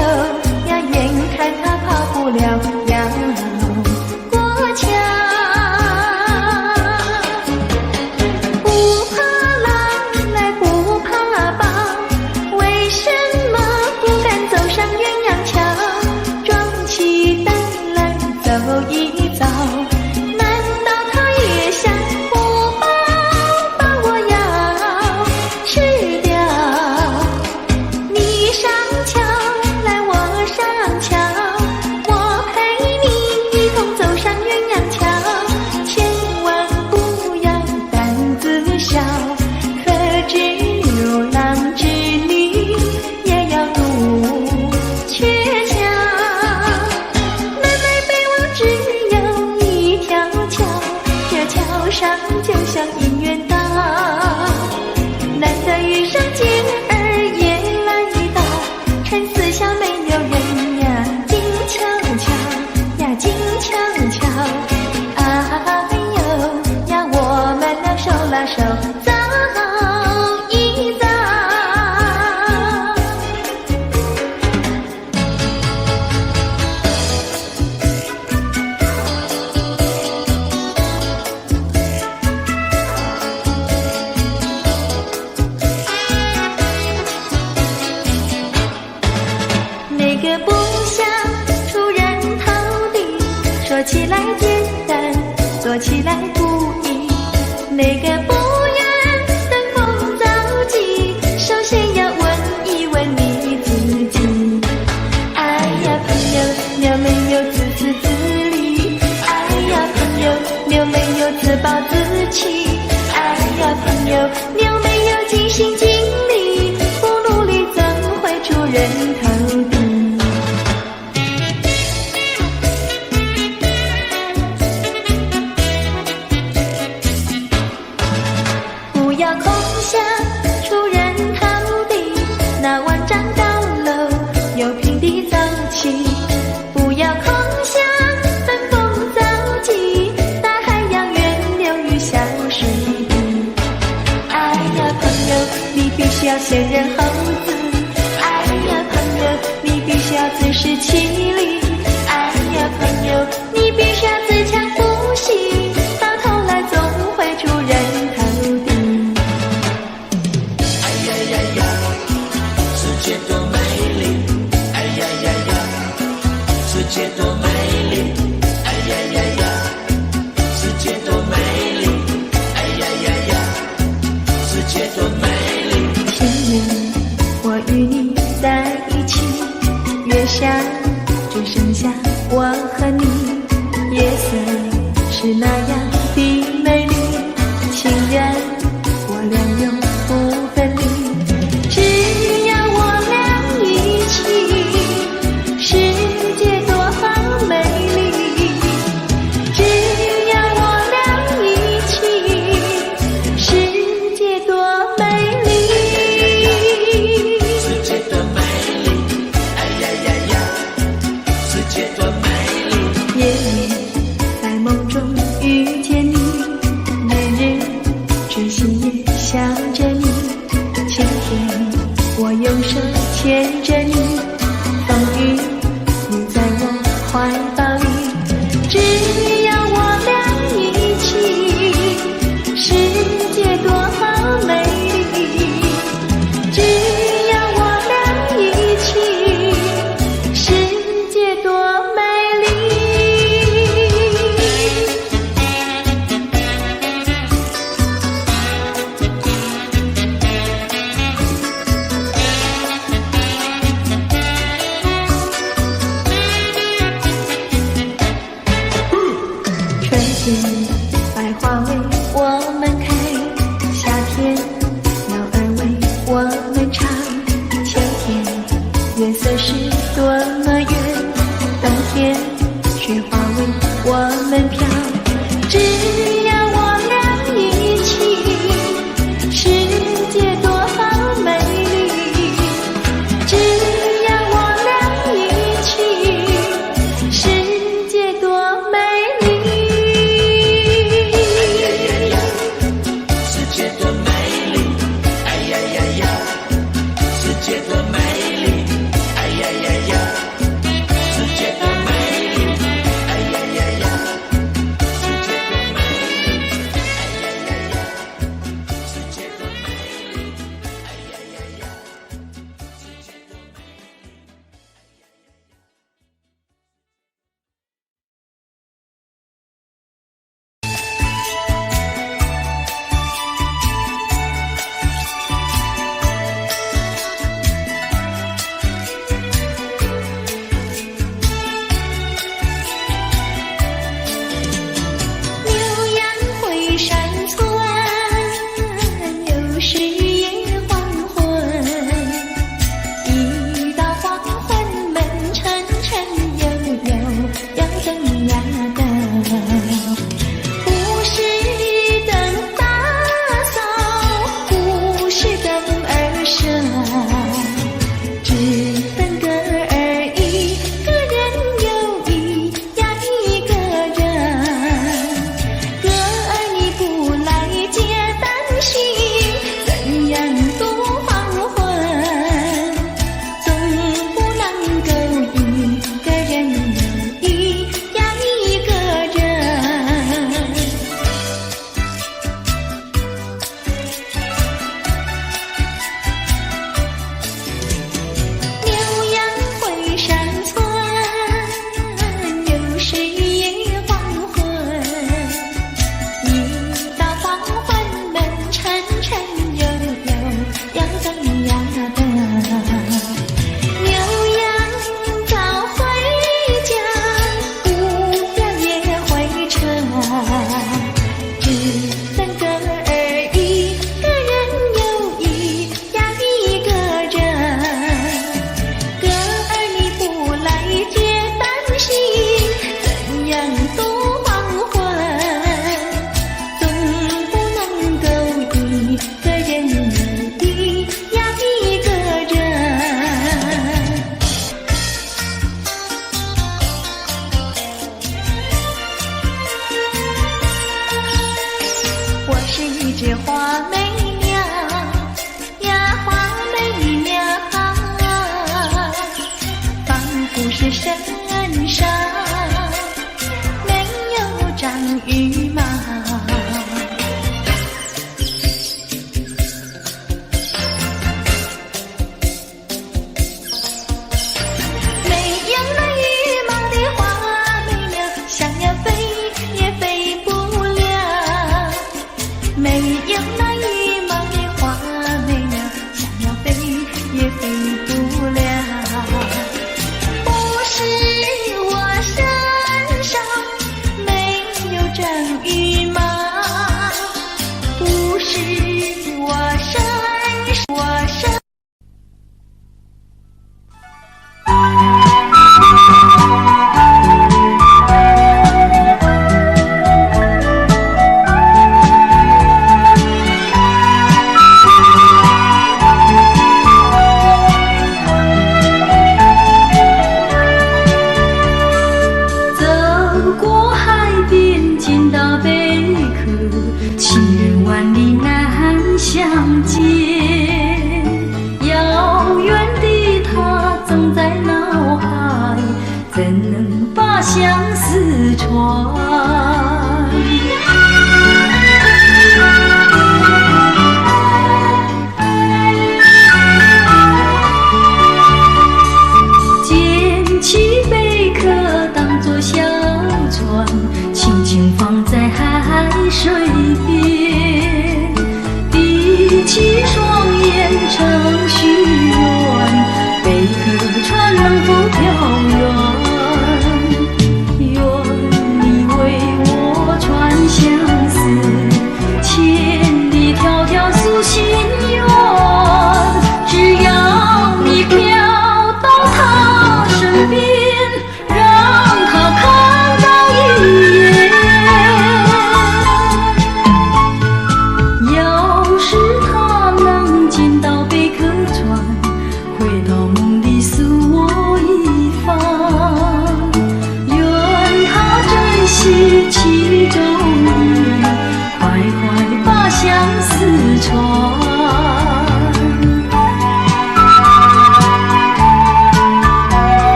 呀，眼看她跑不了要过桥。不怕狼来不怕豹，为什么不敢走上鸳鸯桥？壮起胆来走一遭，难道他也想不饱把我要吃掉？你上桥来我上桥，我陪你一同走上鸳鸯桥，千万不要胆子小，可知牛郎织女也要渡鹊桥。桥上就像姻缘岛，难得遇上姐儿也来到，趁四下没有人呀，静悄悄呀，静悄悄，哎呦呀，我们俩手拉手走一遭。那个不想出人头地，说起来简单，做起来不易。那个不愿登峰造极，首先要问一问你自己。哎呀朋友，你有没有自私自利？哎呀朋友，你有没有自暴自弃？哎呀朋友，你有没有尽心尽力？不努力怎会出人头地？不要空想出人头地，那万丈高楼有平地走起。不要空想登峰造极，大海洋源流于小水滴。哎呀朋友，你必须要先人后子，哎呀朋友，你必须要自食其力，哎呀朋友，你必须要自强不息，到头来总会出人头地。世界多美丽，哎呀呀呀！世界多美丽，哎呀呀呀！世界多美丽，哎呀呀呀！世界多美丽。前面我与你在一起，月下只剩下我和你，夜色是那样的美丽，情愿我俩永不分离。只要我俩一起，世界多美丽。只要我俩一起，世界多美丽。世界多美丽，哎呀呀呀！世界多美丽。夜里在梦中遇见你，日日追星也想着你。前天我用手牵着你，遇，你在我怀抱里，只要我俩一起，世界多么美丽。只要我俩一起，世界多美丽。春天百花为我们开，夏天鸟儿为我们唱，秋天月色是多么圆，冬天雪花为我们飘。只要我俩一起，世界多么美丽。只要我俩一起，世界多美丽。世界多美丽，哎呀呀呀！世界多美丽，哎呀呀呀！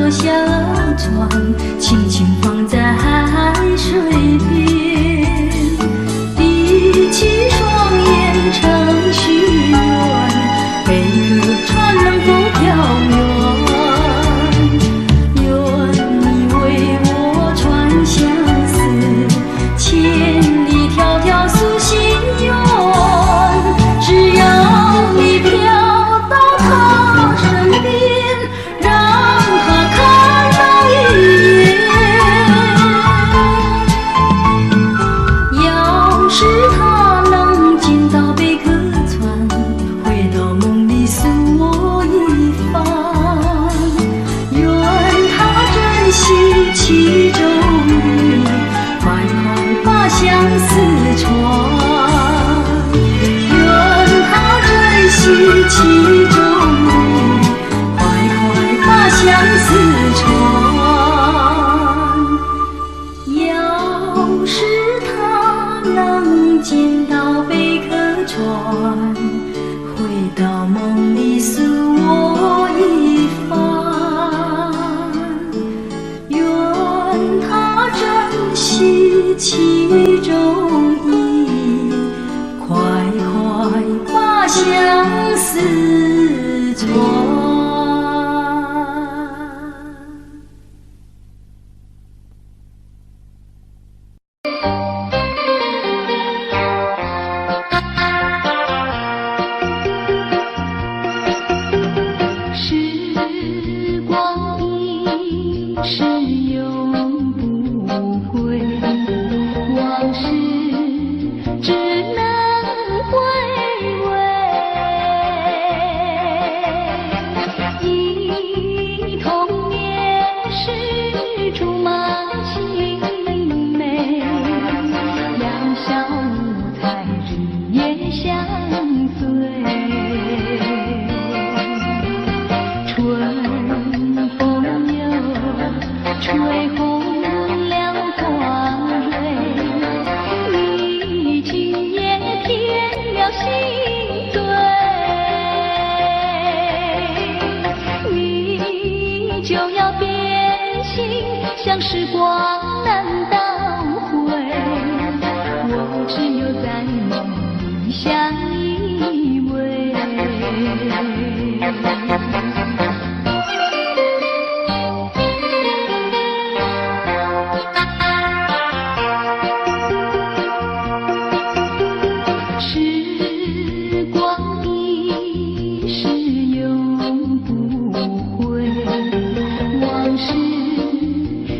坐小船，轻轻放在海水边，闭起双眼成许愿，每个船能够飘远，愿你为我传相思，千里迢迢诉心愿，只要你飘到他身边，让他看到一眼。要是他能见到贝壳船，回到梦里诉我一番，愿他珍惜其中意，快快把相思传。其中意，快快把相思传。要是他能见到贝壳船，回到梦里诉我一番，愿他珍惜其中意，快快把相思传。时光一逝永不回，往事只能回味。忆童年时竹马青梅，两小无猜日夜相随。春风又吹红了花蕊，你今夜添了心醉，你就要变心，像时光难倒回，我只有在梦里相依偎。时光一逝永不回，往事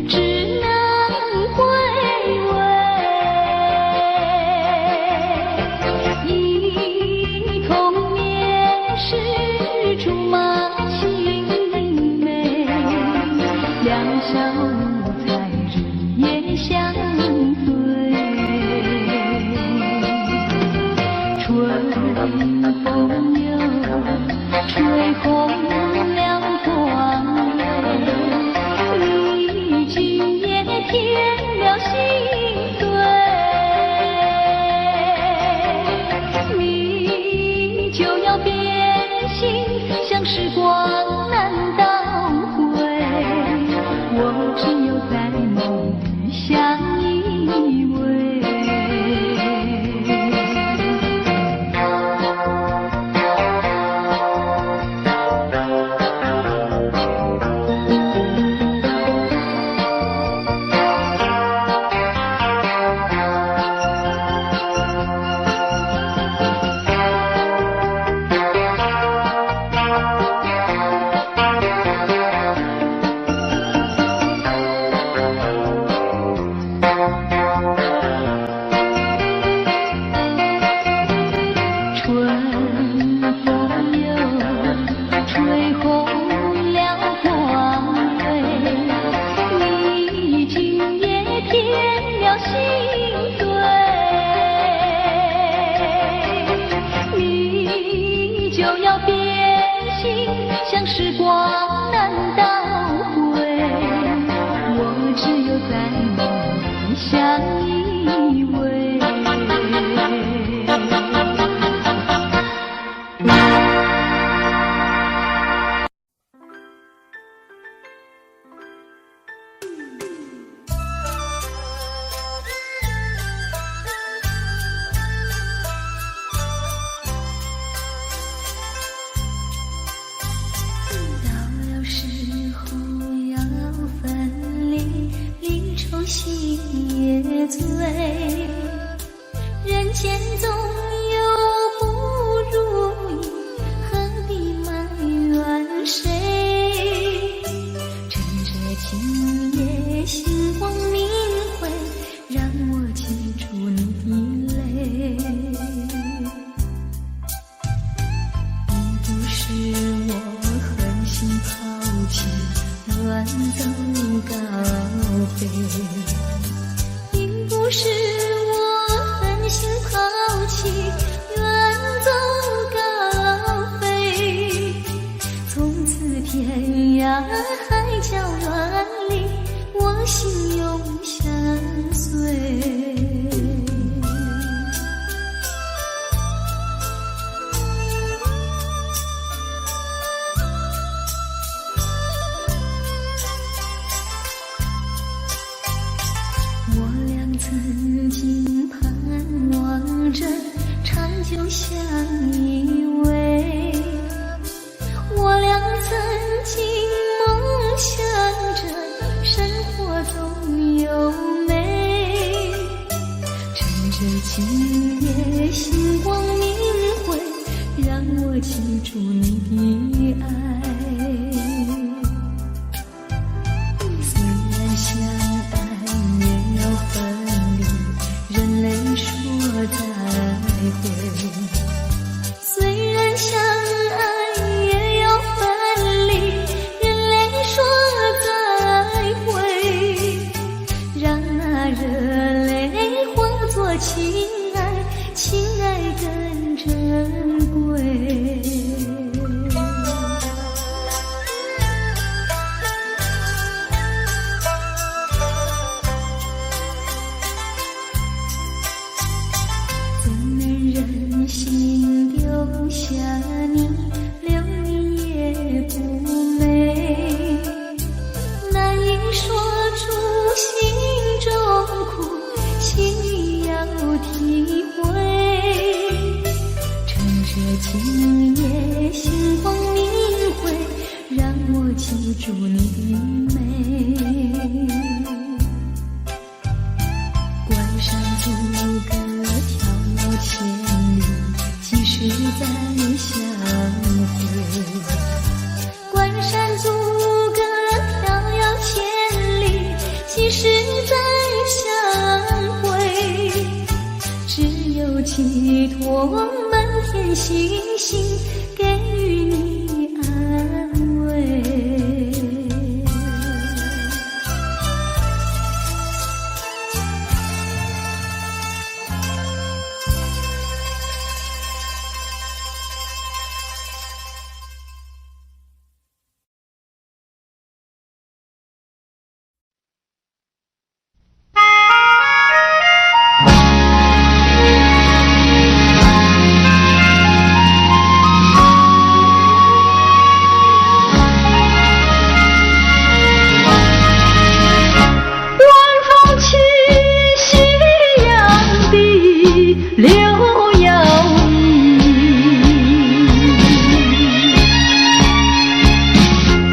只能回味。忆童年时竹马青梅，两小无猜日夜相随。春风又吹红了花蕊，你今夜添了心醉，你就要变心，像时光难倒回，我只有在梦里相依偎。时光难倒回，我只有在梦里相依偎。谁？趁着今夜星光明辉，让我记住你的泪。并不是我狠心抛弃，远走高飞。并不是我狠心抛弃，远走高飞。从此天涯海角远离，我心永相随。我俩曾经盼望着长久相依偎，我俩曾经梦想着生活总有美。趁着今夜星光明辉，让我记住你的爱。虽然相爱也要分离，人类说再会。虽然相爱也要分离，人类说再会。让那热泪化作情爱，情爱更珍贵。怎能忍心丢下你，留你也不美。难以说出心中苦，请你要体会。趁着今夜星光明辉，让我记住你的美。关山阻隔迢千里，几时再相会？关山阻隔迢千里，几时再相会？只有寄托满天星星，给予你安慰。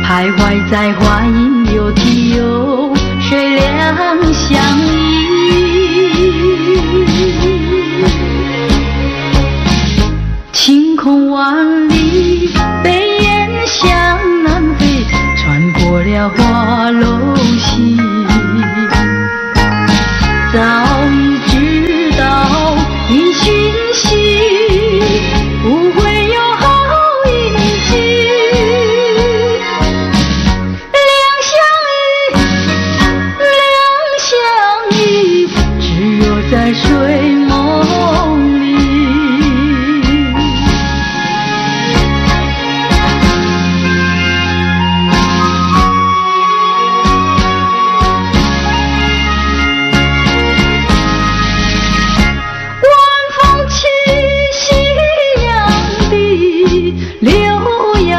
徘徊在花影柳堤有谁两相依？晴空万里，北雁向南飞，穿过了花楼溪。早已知道因讯息，不会有好运气。只有在睡梦里，晚风起，夕阳低，柳摇曳，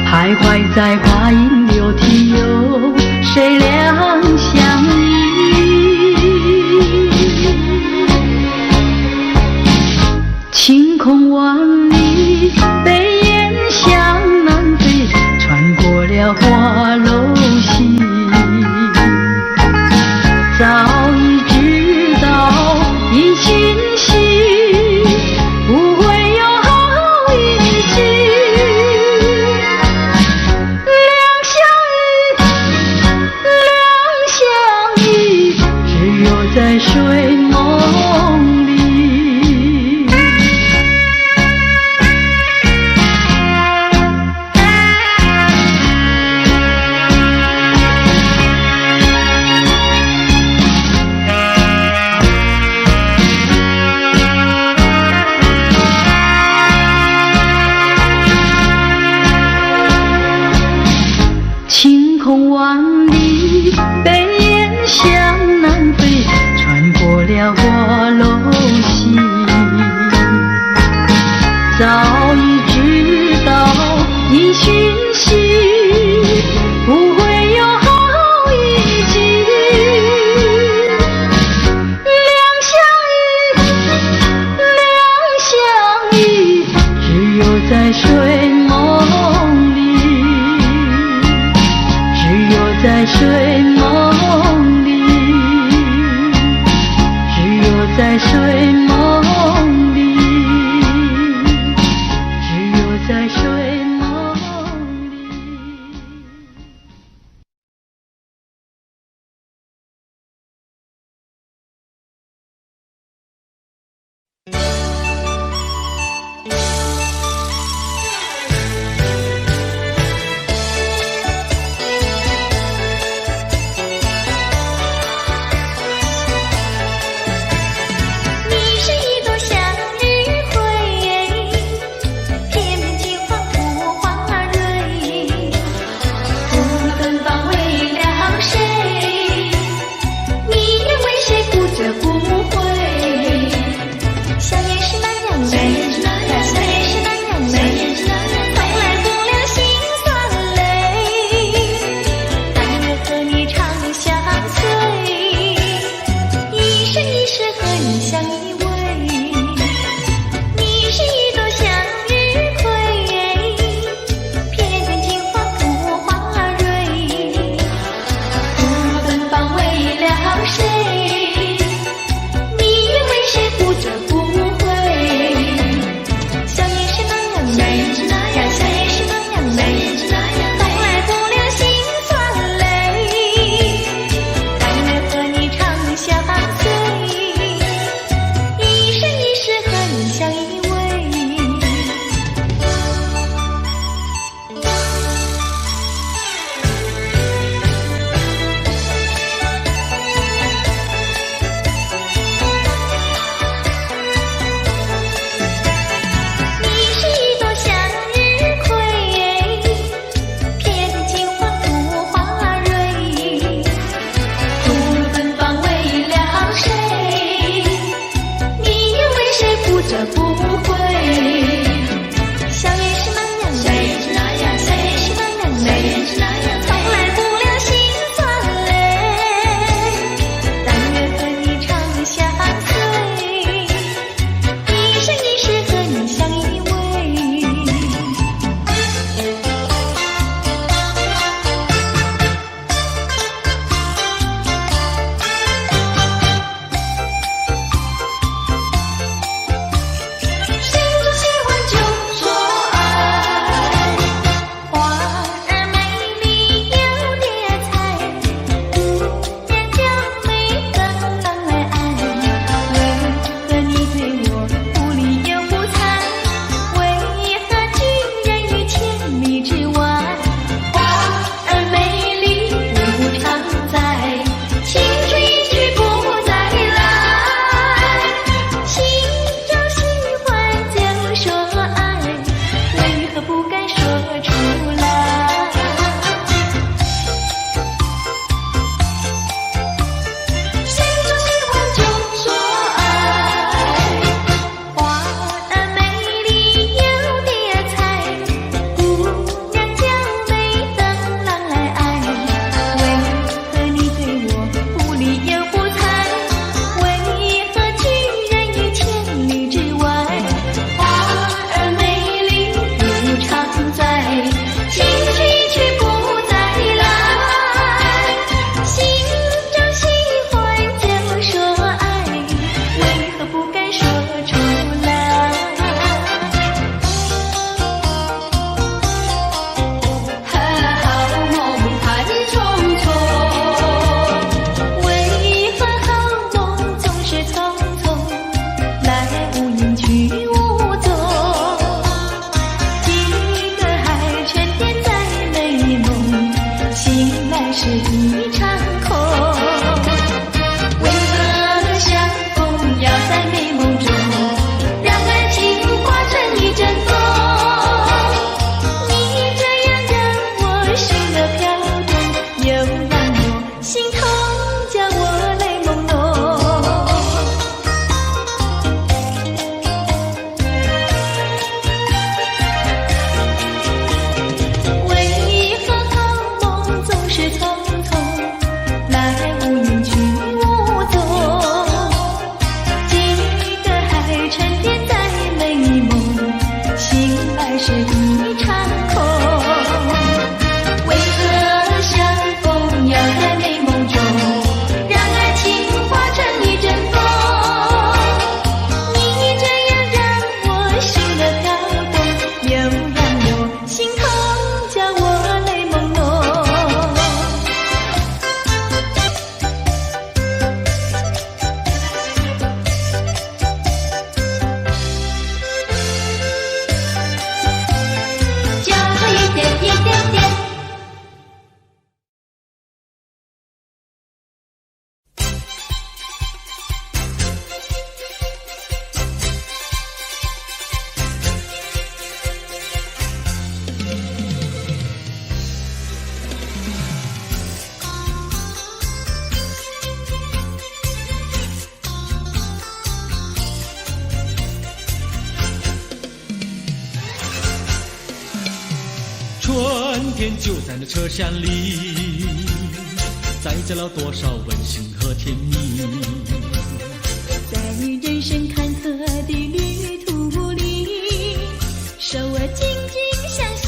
徘徊在花影柳堤有谁两相依？晴空万里，北雁向南飞，穿过了花楼溪。早已知道因讯息，在睡梦里，只有在睡梦里。春天就在那车厢里，载着了多少温馨和甜蜜。在人生坎坷的旅途里，手儿紧紧相系。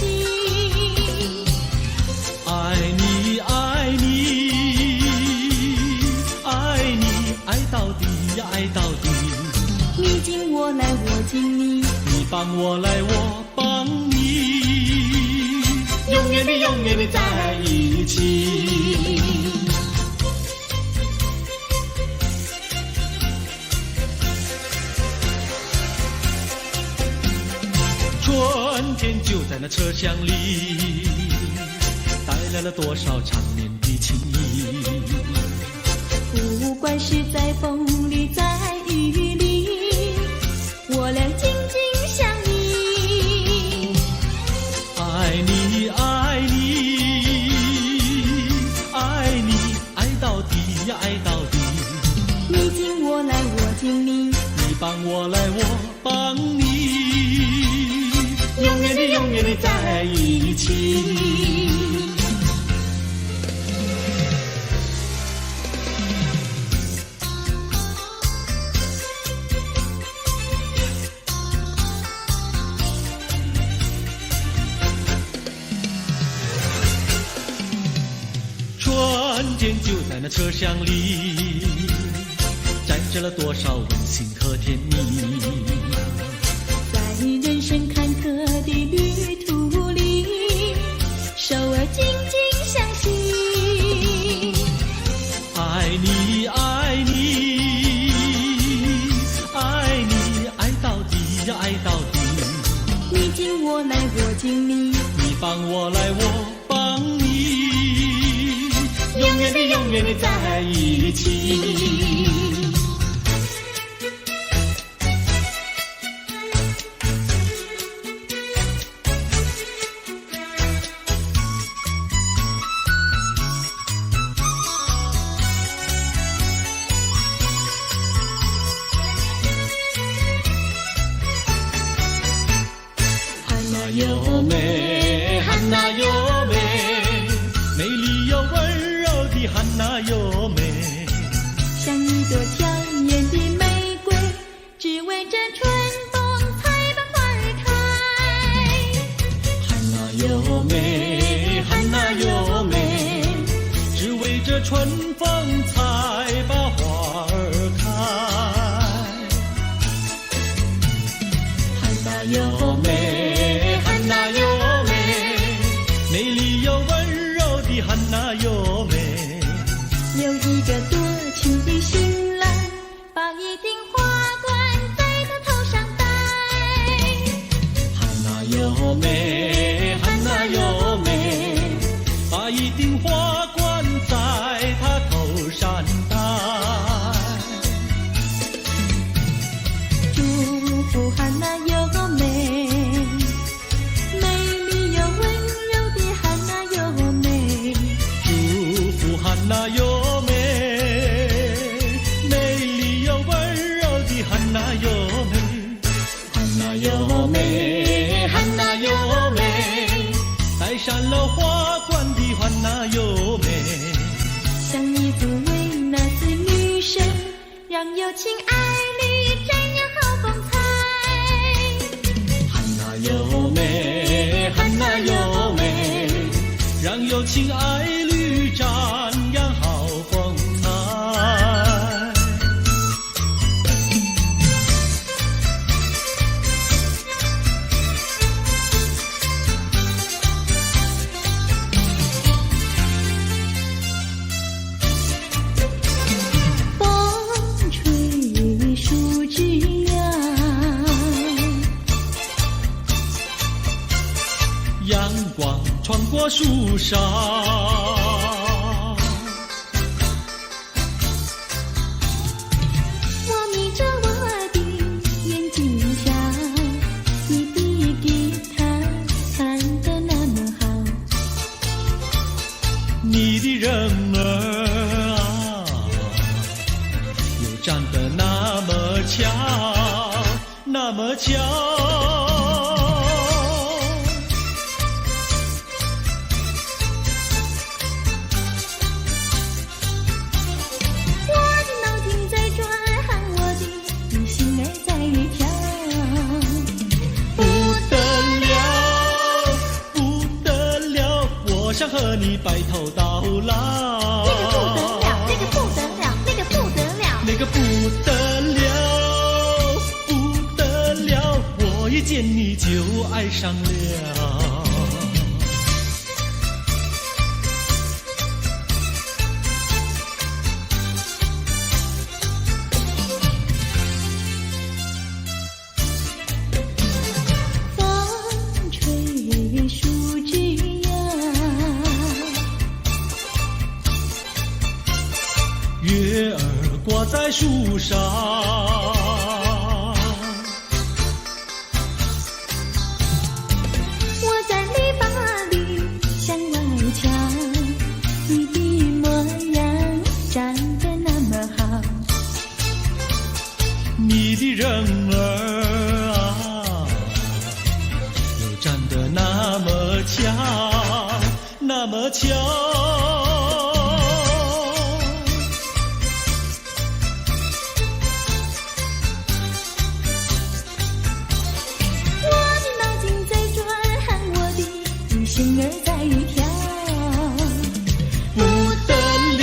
爱你爱你爱你，爱到底呀爱到底。你敬我来我敬你，你帮我来我帮你，永远的永远的在一起。春天就在那车厢里，带来了多少缠绵的情谊。不管是在风里在雨里，我俩紧紧相依。爱你爱你爱你，爱到底呀爱到底。你敬我来我敬你，你帮我来我帮你，永远的永远的在一起。春天就在那车厢里，载着了多少温馨和甜蜜。在人生坎坷的旅途里，手儿紧紧相系。爱你爱你爱你，爱到底呀爱到底。你敬我来我敬你，你帮我来我帮你，永远的永远的在一起。优美，汉娜优美，美丽又温柔的汉娜优美，像一朵娇艳的玫瑰，只为这春风才把花儿开。汉娜优美，汉娜优美，只为这春风才把花儿开。汉娜优美，汉娜优美，美丽又温柔的汉娜优美，有一个多情的新郎，把一顶花冠在他头上戴。汉娜优美，汉娜优美，把一顶花冠在他头上戴。祝福汉娜优美，美丽又温柔的汉娜优美。祝福汉娜优美，美丽又温柔的汉娜优美。汉娜优美，汉娜优美，戴上了花冠的汉娜优美，像一座维纳斯女神，让有情爱侣瞻仰好风采。汉娜优美，汉娜优美，让有情爱侣瞻仰好风采。风吹树枝摇，阳光穿过树梢，我眯着我的眼睛瞧，你的吉他弹得那么好。你的人儿啊，又长得那么巧，那么巧。想和你白头到老。那个不得了，那个不得了，那个不得了，那个不得了，不得了，我一见你就爱上了。月儿挂在树上，我在篱笆里向外瞧，你的模样长得那么好，你的人儿啊，又长得那么巧，那么巧。心儿在跳，不得了，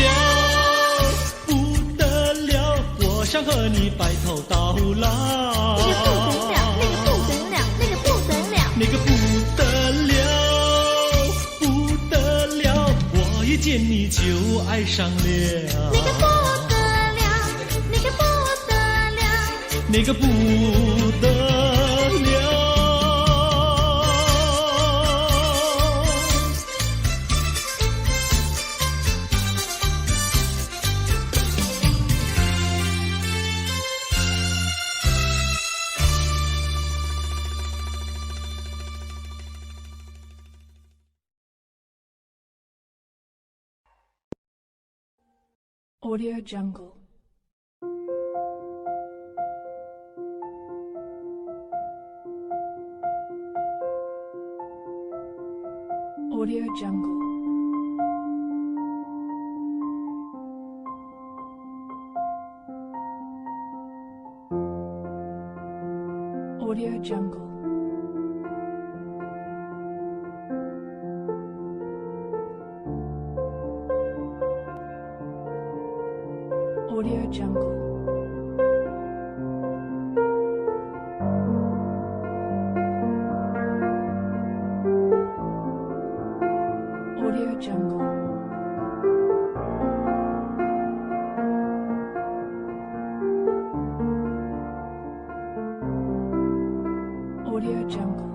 不得了，我想和你白头到老。那个不得了，那个不得了，那个不得了，那个不得了，不得了，我一见你就爱上了。那个不得了，那个不得了，那个不得了。Audio Jungle. Audio Jungle. Audio Jungle. Audio Jungle. Audio Jungle. Audio Jungle.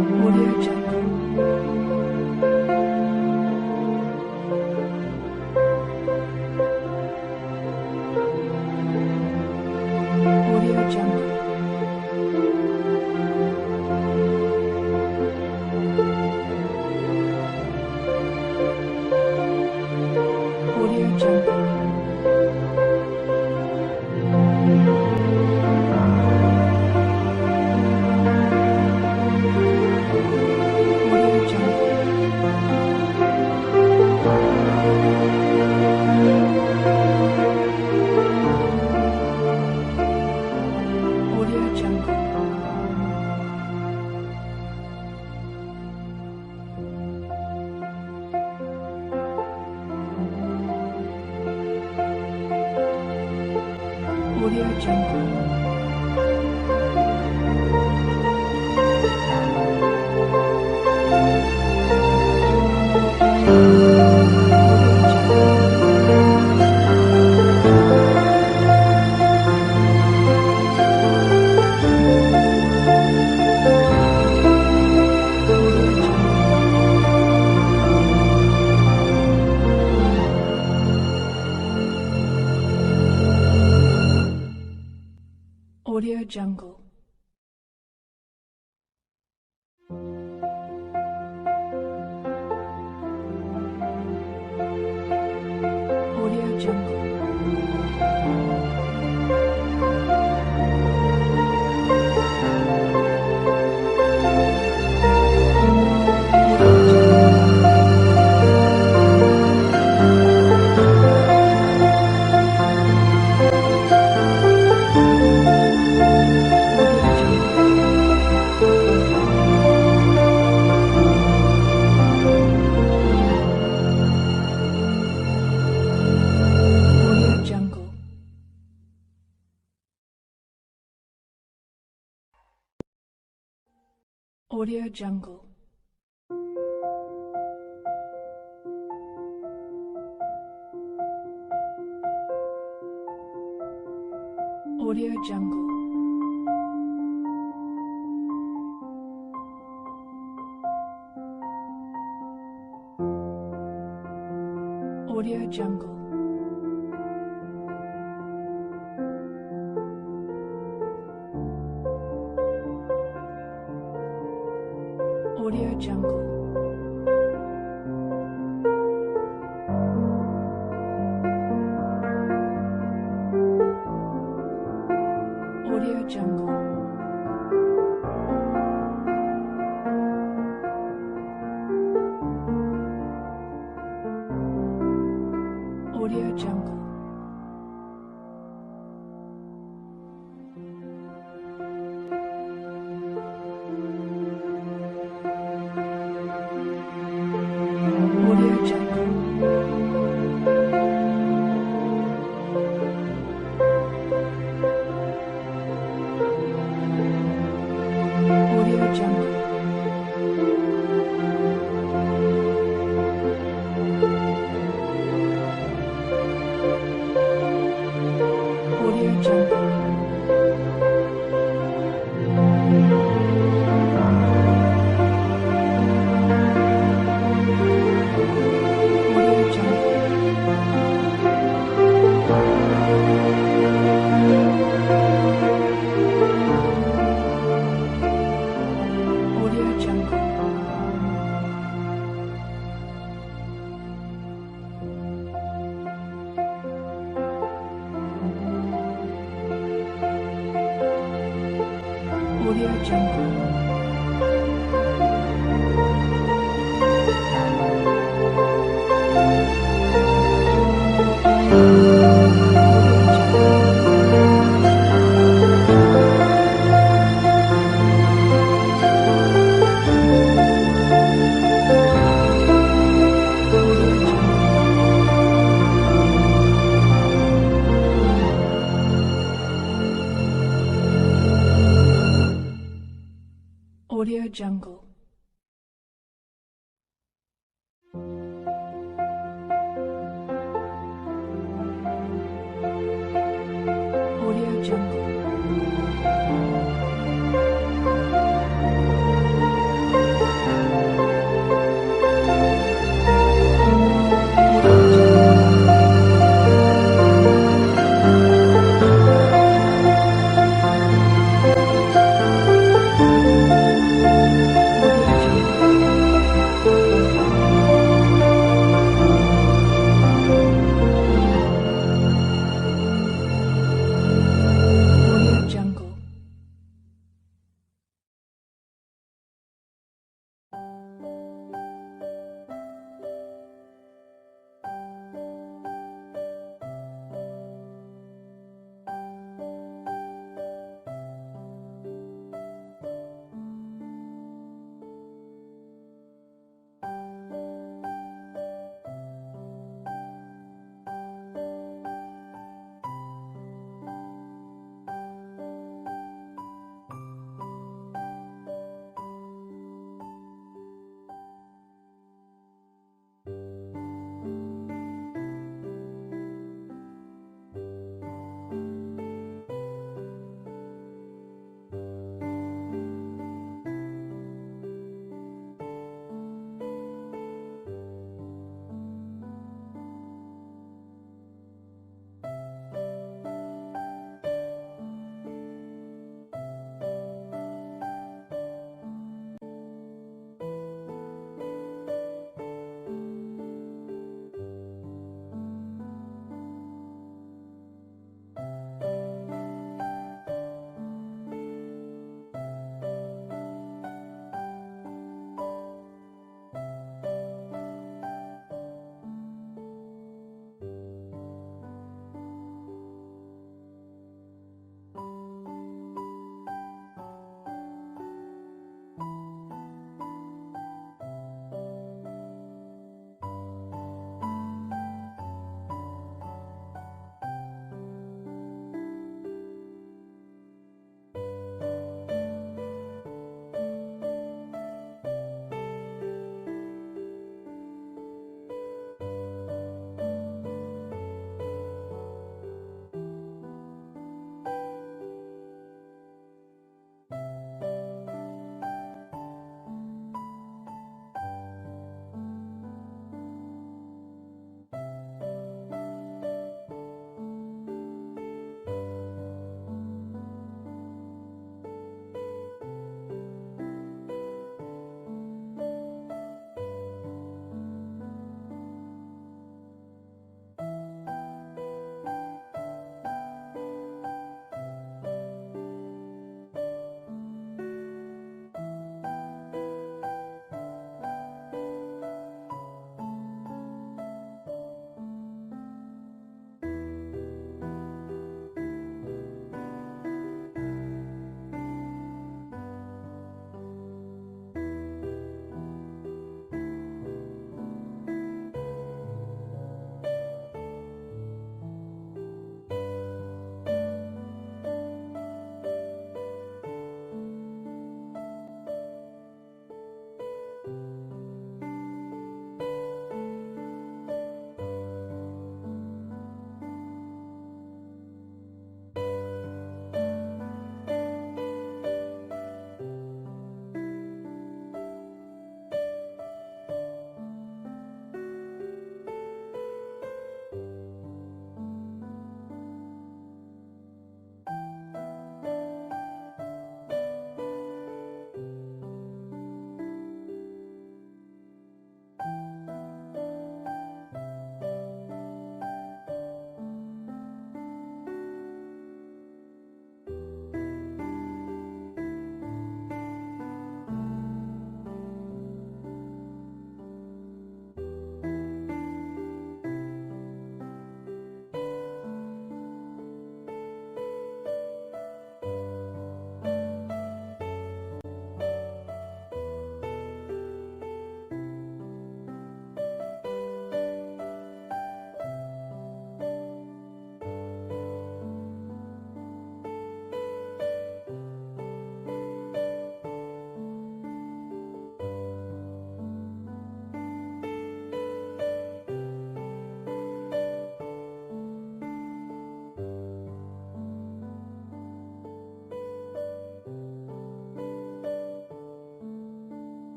Audio Jungle. Audio Jungle. Audio Jungle. Audio Jungle. Audio Jungle. Audio Jungle. Audio Jungle. Audio Jungle. Audio Jungle. Audio Jungle. Audio Jungle. Audio Jungle. Audio Jungle. Audio Jungle. Audio Jungle. Audio Jungle. Audio Jungle. Audio Jungle. Audio Jungle. Audio Jungle. Audio Jungle. Audio Jungle.